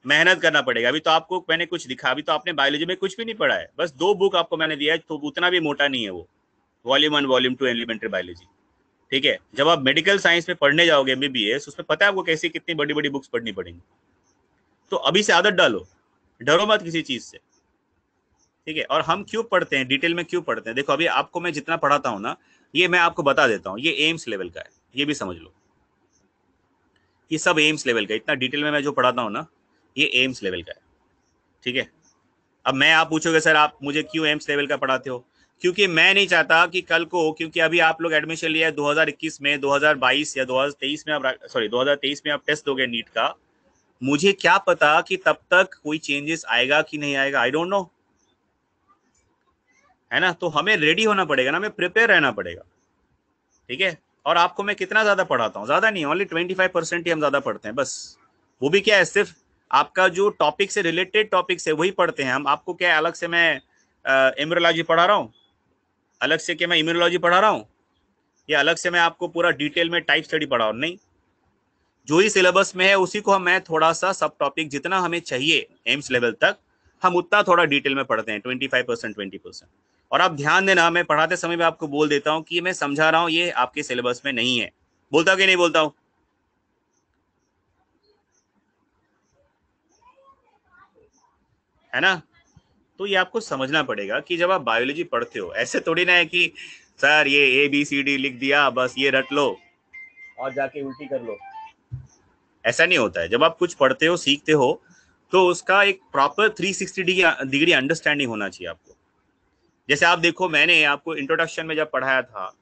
मेहनत करना पड़ेगा। अभी तो आपको मैंने कुछ दिखा, अभी तो आपने बायोलॉजी में कुछ भी नहीं पढ़ा है, बस 2 बुक आपको मैंने दिया है, तो उतना भी मोटा नहीं है वो, वॉल्यूम 1 वॉल्यूम 2 एलिमेंट्री बायोलॉजी, ठीक है। जब आप मेडिकल साइंस में पढ़ने जाओगे एमबीबीएस, उसमें पता है आपको कैसी कितनी बड़ी बड़ी बुक्स पढ़नी पड़ेंगी। तो अभी से आदत डालो, डरो मत किसी चीज से, ठीक है। और हम क्यों पढ़ते हैं, डिटेल में क्यों पढ़ते हैं, देखो अभी आपको मैं जितना पढ़ाता हूँ ना, ये मैं आपको बता देता हूँ, ये एम्स लेवल का है, ये भी समझ लो। ये सब एम्स लेवल का, इतना डिटेल में मैं जो पढ़ाता हूँ ना, ये एम्स लेवल का है, ठीक है। अब मैं, आप पूछोगे सर आप मुझे क्यों एम्स लेवल का पढ़ाते हो, क्योंकि मैं नहीं चाहता कि कल को, क्योंकि अभी आप लोग एडमिशन लिया है 2021 में, 2022 या 2023 में, आप सॉरी 2023 में आप टेस्ट दोगे नीट का, मुझे क्या पता कि तब तक कोई चेंजेस आएगा कि नहीं आएगा, आई डोंट नो, है ना। तो हमें रेडी होना पड़ेगा ना, हमें प्रिपेयर रहना पड़ेगा, ठीक है। और आपको मैं कितना ज्यादा पढ़ाता हूँ, ज्यादा नहीं, ओनली 25% ही हम ज्यादा पढ़ते हैं बस। वो भी क्या है, सिर्फ आपका जो टॉपिक से रिलेटेड टॉपिक से वही पढ़ते हैं हम। आपको क्या है, अलग से मैं इम्यूनोलॉजी पढ़ा रहा हूँ, अलग से क्या मैं इम्यूनोलॉजी पढ़ा रहा हूँ, या अलग से मैं आपको पूरा डिटेल में टाइप स्टडी पढ़ा रहा हूँ, नहीं। जो ही सिलेबस में है उसी को मैं थोड़ा सा सब टॉपिक जितना हमें चाहिए एम्स लेवल तक, हम उतना थोड़ा डिटेल में पढ़ते हैं, 25%, 20%। और आप ध्यान देना, मैं पढ़ाते समय भी आपको बोल देता हूँ कि मैं समझा रहा हूँ, ये आपके सिलेबस में नहीं है। बोलता हूँ कि नहीं बोलता हूँ, है ना। तो ये आपको समझना पड़ेगा कि जब आप बायोलॉजी पढ़ते हो, ऐसे थोड़ी ना है कि सर ये ABCD लिख दिया बस ये रट लो और जाके उल्टी कर लो, ऐसा नहीं होता है। जब आप कुछ पढ़ते हो, सीखते हो, तो उसका एक प्रॉपर 360 डिग्री अंडरस्टैंडिंग होना चाहिए आपको। जैसे आप देखो, मैंने आपको इंट्रोडक्शन में जब पढ़ाया था,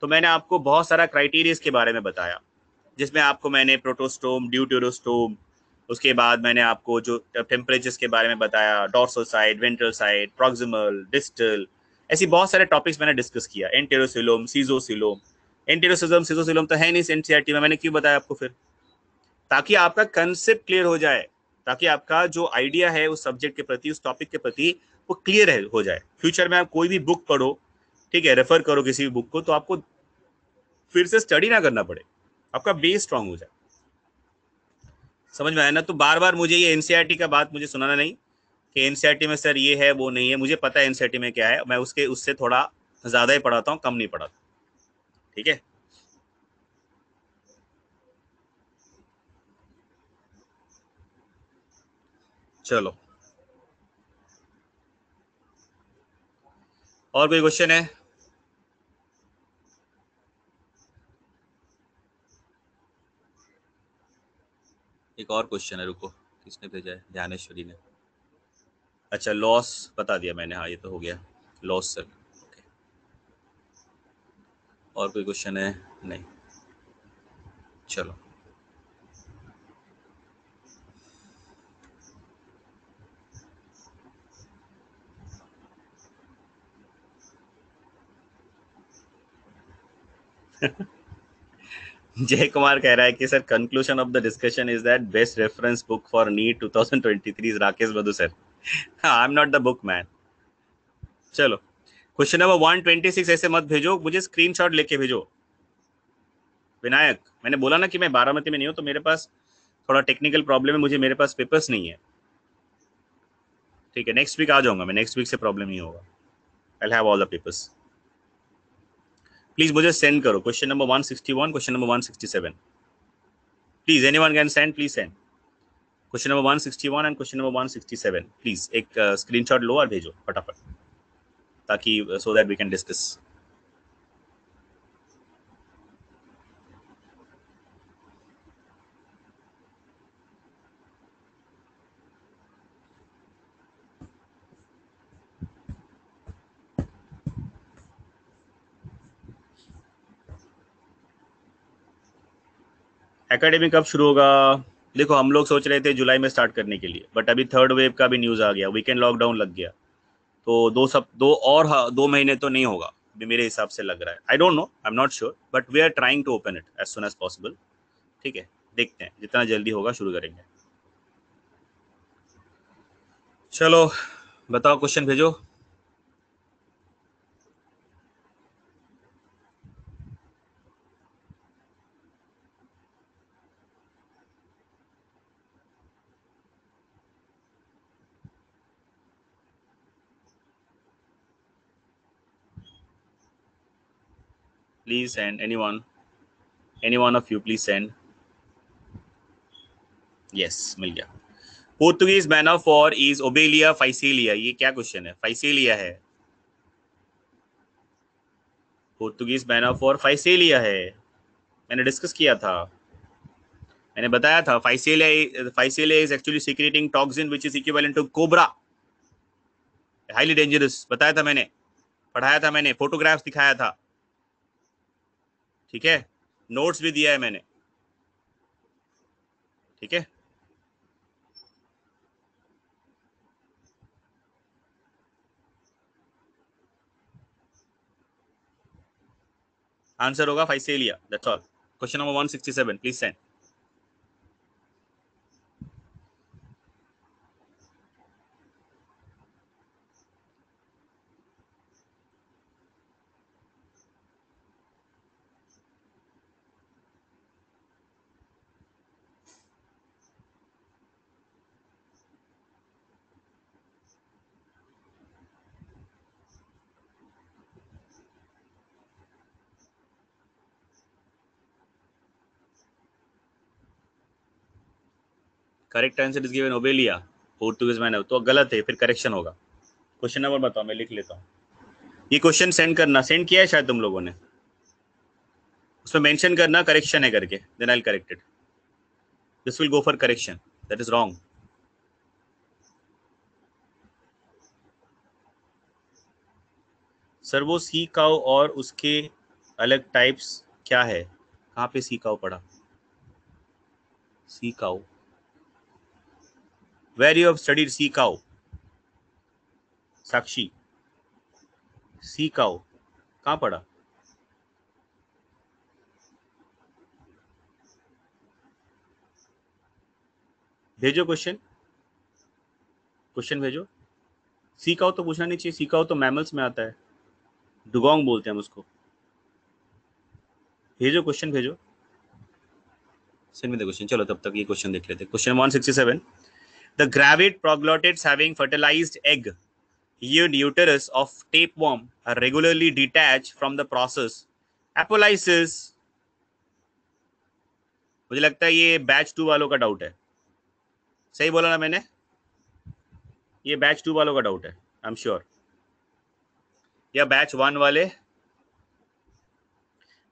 तो मैंने आपको बहुत सारा क्राइटेरिया के बारे में बताया, जिसमें आपको मैंने प्रोटोस्टोम, ड्यूटेरोस्टोम, उसके बाद मैंने आपको जो टेम्परेचर्स के बारे में बताया, dorsal side, ventral side, proximal, distal, ऐसी बहुत सारे टॉपिक्स मैंने डिस्कस किया। एंटेरोसिलोम, सीजोसिलोम, एंटेरोसिलोम सीजोसिलोम तो है नहीं एनसीईआरटी में, मैंने क्यों बताया आपको फिर, ताकि आपका कंसेप्ट क्लियर हो जाए, ताकि आपका जो आइडिया है उस सब्जेक्ट के प्रति, उस टॉपिक के प्रति, वो क्लियर हो जाए। फ्यूचर में आप कोई भी बुक पढ़ो, ठीक है, रेफर करो किसी भी बुक को, तो आपको फिर से स्टडी ना करना पड़े, आपका बेस स्ट्रांग हो जाए। समझ में आया ना। तो बार बार मुझे ये एनसीईआरटी का बात मुझे सुनाना नहीं कि एनसीईआरटी में सर ये है वो नहीं है, मुझे पता है एनसीईआरटी में क्या है, मैं उसके उससे थोड़ा ज्यादा ही पढ़ाता हूँ, कम नहीं पढ़ाता, ठीक है। चलो, और कोई क्वेश्चन है? एक और क्वेश्चन है, रुको, किसने भेजा है, ध्यानेश्वरी ने। अच्छा, लॉस बता दिया मैंने, हाँ ये तो हो गया, लॉस सर। और कोई क्वेश्चन है? नहीं, चलो। जय कुमार कह रहा है कि sir conclusion of the discussion is that best reference book for NEET 2023 is Rakesh Badhu sir. I am not the book man. चलो, क्वेश्चन नंबर 126 ऐसे मत भेजो, मुझे स्क्रीनशॉट लेके भेजो। विनायक, मैंने बोला ना कि मैं बारामती में नहीं हूँ, तो मेरे पास थोड़ा टेक्निकल प्रॉब्लम है, मुझे, मेरे पास पेपर्स नहीं है, ठीक है। नेक्स्ट वीक आ जाऊंगा मैं, नेक्स्ट वीक से प्रॉब्लम नहीं होगा, I have all the papers. Please मुझे सेंड करो question number 161, question number 167, please anyone can send, please send question number 161 and question number 167, please एक स्क्रीनशॉट लो और भेजो फटाफट, ताकि so that we can discuss. Academy कब शुरू होगा? देखो, हम लोग सोच रहे थे जुलाई में स्टार्ट करने के लिए, बट अभी थर्ड वेव का भी न्यूज़ आ गया, वीकेंड लॉकडाउन लग गया, तो दो और, हाँ, 2 महीने तो नहीं होगा अभी मेरे हिसाब से लग रहा है। I don't know, I am not sure, but we are trying to open it as soon as possible, ठीक है। देखते हैं, जितना जल्दी होगा शुरू करेंगे। चलो, बताओ, क्वेश्चन भेजो। Please send, any one of you please send. Yes, मिल गया। Portuguese man o' war is Obelia Physalia, ये क्या क्वेश्चन है, फाइसीलिया है, पोर्तुगीज मैनर फॉर फाइसीलिया है, मैंने डिस्कस किया था। मैंने बताया था Physalia is actually secreting toxin which is equivalent to cobra, highly dangerous, बताया था मैंने, पढ़ाया था मैंने, फोटोग्राफ्स दिखाया था, ठीक है, नोट्स भी दिया है मैंने, ठीक है। आंसर होगा Physalia, that's all. Question number 167 please send. Correct answer is given Obelia, Portuguese man, तो गलत है, फिर करेक्शन होगा। क्वेश्चन नंबर बताओ, मैं लिख लेता हूँ। ये क्वेश्चन सेंड करना, सेंड किया है शायद तुम लोगों ने, उसमें मेंशन करना करेक्शन है करके, then I will correct it, this will go for correction, that is wrong. Sir वो सी काउ और उसके अलग टाइप्स क्या है, कहाँ पे सी काउ पढ़ा, sea cow, where you have studied sea cow, Sakshi, sea cow कहाँ पढ़ा, भेजो क्वेश्चन, क्वेश्चन भेजो। सी काउ तो पूछना नहीं चाहिए, सी काउ तो मैमल्स में आता है, डुगोंग बोलते हैं हम उसको, भेजो क्वेश्चन भेजो, सेंड मी द क्वेश्चन। चलो तब तक ये क्वेश्चन देख लेते हैं। Question 167, the gravid proglottids having fertilised egg yield uterus of tapeworm are regularly detached from the process apolysis। मुझे लगता है ये बैच 2 वालों का डाउट है, सही बोला ना मैंने, ये बैच 2 वालों का डाउट है, आई एम श्योर, या बैच 1 वाले,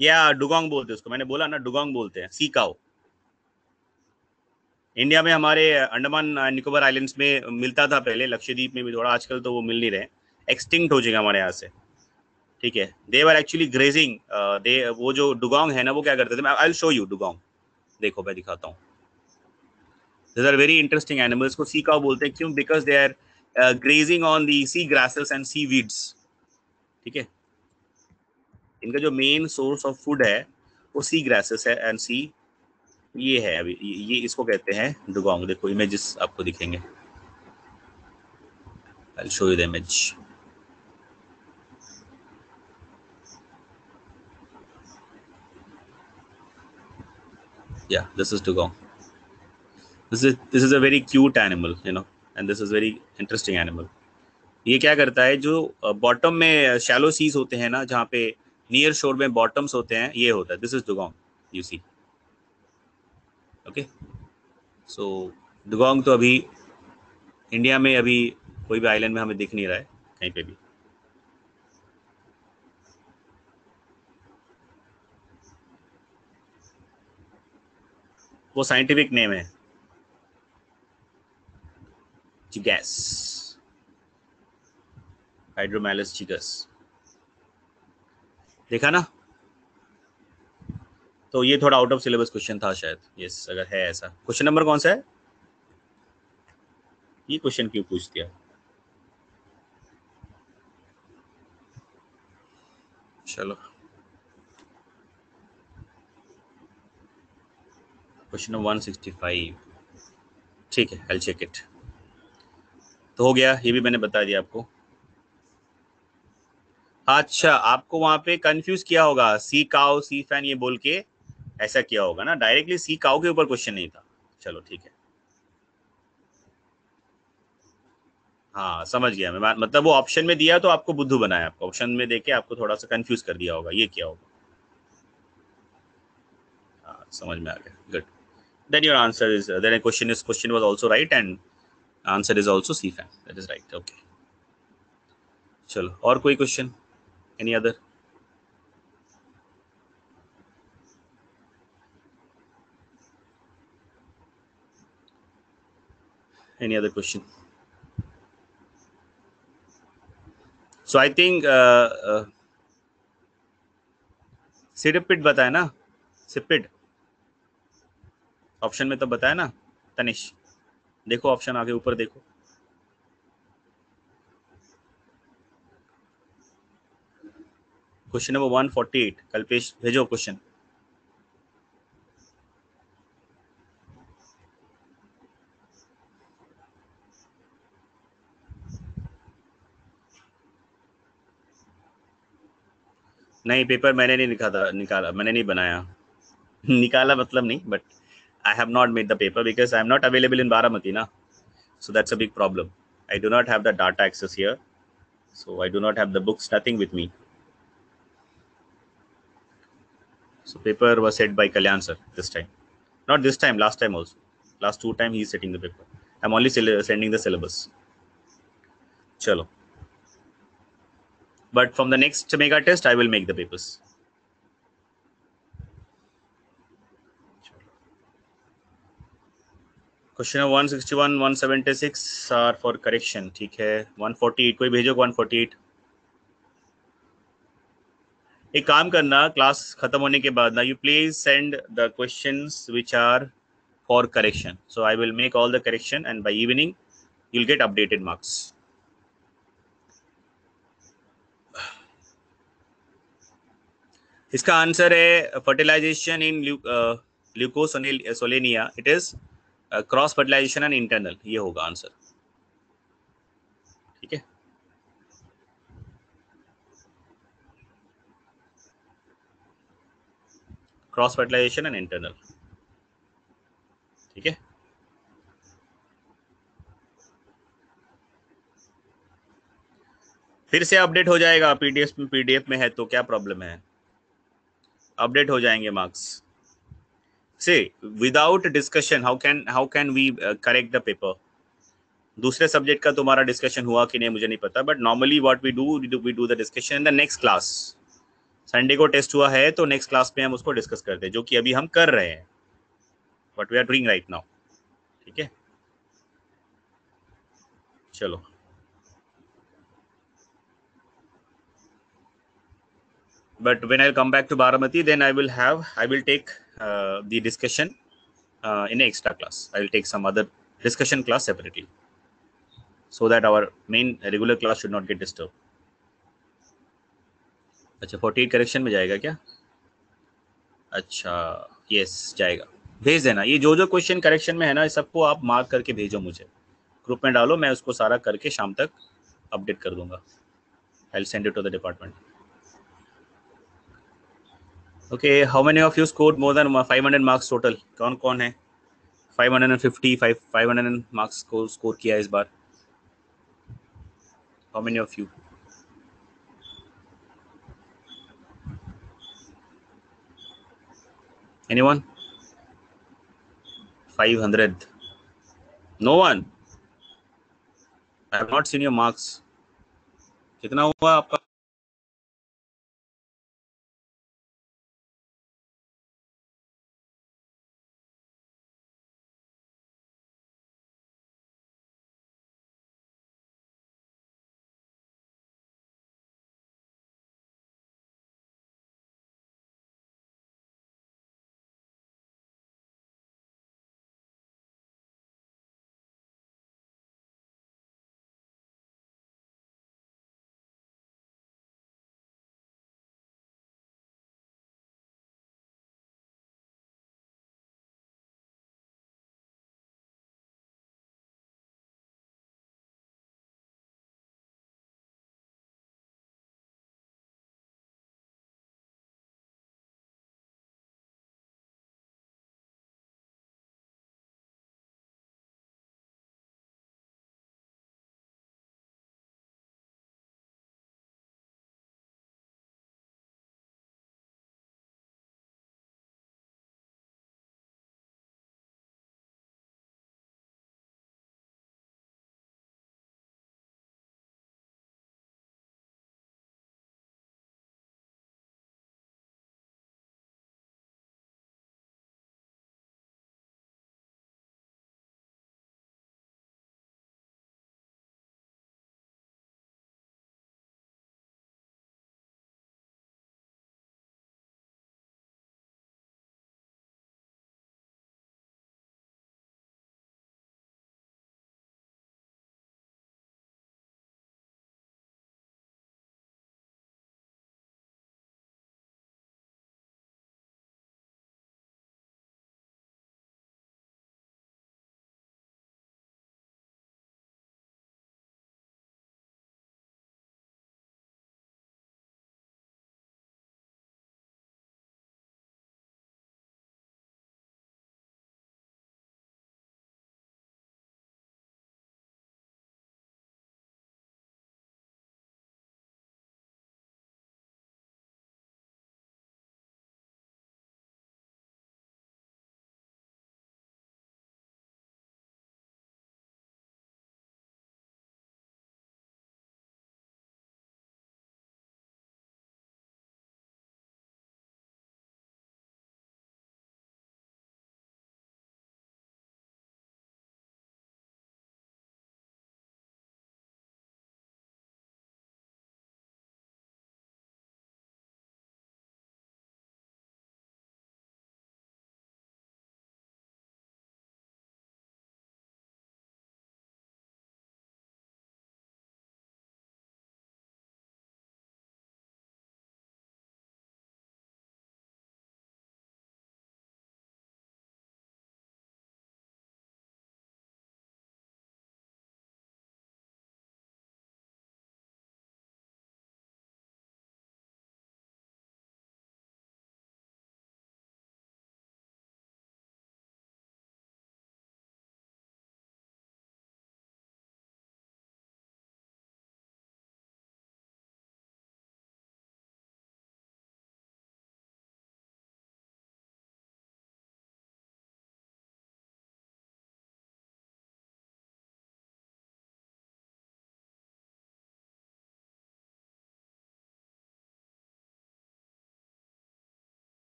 या डुगोंग बोलते हैं उसको, मैंने बोला ना डुगोंग बोलते हैं, सी काउ। इंडिया में हमारे अंडमान निकोबार आइलैंड्स में मिलता था पहले, लक्षद्वीप में भी थोड़ा, आजकल तो वो मिल नहीं रहे, एक्सटिंक्ट हो जाएगा हमारे यहाँ से, ठीक है। दे वर एक्चुअली ग्रेजिंग, दे वो जो डुगोंग है ना वो क्या करते थे, आई विल शो यू डुगोंग, देखो मैं दिखाता हूँ। These are very interesting animals को सी काउ बोलते हैं, क्यों, because they are grazing on the sea grasses and seaweeds, ठीक है। इनका जो मेन सोर्स ऑफ फूड है वो सी ग्रासेस है एंड सी, ये है अभी, ये इसको कहते हैं डुगोंग, देखो इमेजेस आपको दिखेंगे, I will show you the image, या this is dugong, this is a very cute animal, you know, and this is very interesting animal. ये क्या करता है, जो बॉटम में शैलो सीज होते हैं ना, जहाँ पे नियर शोर में बॉटम्स होते हैं, ये होता है, this is dugong, you see, okay. So dugong तो अभी इंडिया में अभी कोई भी आइलैंड में हमें दिख नहीं रहा है कहीं पे भी। वो साइंटिफिक नेम है जिगैस, हाइड्रोमेलस जिगस, देखा ना। तो ये थोड़ा आउट ऑफ सिलेबस क्वेश्चन था शायद, यस अगर है ऐसा। क्वेश्चन नंबर कौन सा है, ये क्वेश्चन क्यों पूछ दिया, चलो क्वेश्चन नंबर 165, ठीक है, आई चेक इट, तो हो गया, ये भी मैंने बता दिया आपको। अच्छा, आपको वहां पे कंफ्यूज किया होगा, सी काउ सी फैन ये बोल के, ऐसा किया होगा ना, डायरेक्टली सी काउ के ऊपर क्वेश्चन नहीं था, चलो ठीक है। हाँ समझ गया मैं, मतलब वो ऑप्शन में दिया तो आपको बुद्धू बनाया, आपको ऑप्शन में देके आपको थोड़ा सा कंफ्यूज कर दिया होगा, ये क्या होगा, हाँ समझ में आ गया, good. Then your answer is, then question was also right and answer is also sea fan, that is right, okay. चलो और कोई क्वेश्चन, any other, Any other question? So I think सिरपिट बताया ना, सिपिड ऑप्शन में तो बताया ना तनिष, देखो ऑप्शन आगे ऊपर देखो। क्वेश्चन नंबर 148, कल्पेश भेजो क्वेश्चन। नहीं, पेपर मैंने नहीं निकाला, मैंने नहीं बनाया। निकाला मतलब नहीं, but I have not made the paper because I am not available in Baramati na, so that's a big problem. I do not have the data access here, so I do not have the books, nothing with me. So paper was set by Kalyan sir this time, not this time, last time also. Last 2 times he is setting the paper. I'm only sending the syllabus. Chalo. But from the next mega test, I will make the papers. Question 161 176 are for correction, ठीक है। 148 कोई भेजो 148। एक काम करना, class खत्म होने के बाद ना, you please send the questions which are for correction, so I will make all the correction and by evening you will get updated marks. इसका आंसर है fertilization in Leucosolenia, it is cross fertilization and internal, ये होगा answer, ठीक है। Cross fertilization and internal, ठीक है। फिर से अपडेट हो जाएगा, पीडीएफ में है तो क्या प्रॉब्लम है, अपडेट हो जाएंगे मार्क्स। से without discussion how can we correct the paper. दूसरे सब्जेक्ट का तुम्हारा डिस्कशन हुआ कि नहीं मुझे नहीं पता, but normally what we do the discussion in the next class. Sunday को टेस्ट हुआ है तो नेक्स्ट क्लास में हम उसको डिस्कस करते हैं, जो कि अभी हम कर रहे हैं, what we are doing right now, ठीक है। चलो, but when I'll come back to Baramati, then I will take the discussion in an extra class. I will take some other discussion class separately, so that our main regular class should not get disturbed. अच्छा, 48 correction में जाएगा क्या? अच्छा, yes जाएगा, भेज देना। ये जो जो क्वेश्चन करेक्शन में है ना, सबको आप मार्क करके भेजो मुझे, ग्रुप में डालो, मैं उसको सारा करके शाम तक अपडेट कर दूंगा। I will send it to the department. Okay, how many of you scored more than 500 marks total? कौन कौन है 500 मार्क्स को स्कोर किया इस बार? How many of you? Anyone? 500? No one? I have not seen your marks. कितना हुआ आपका?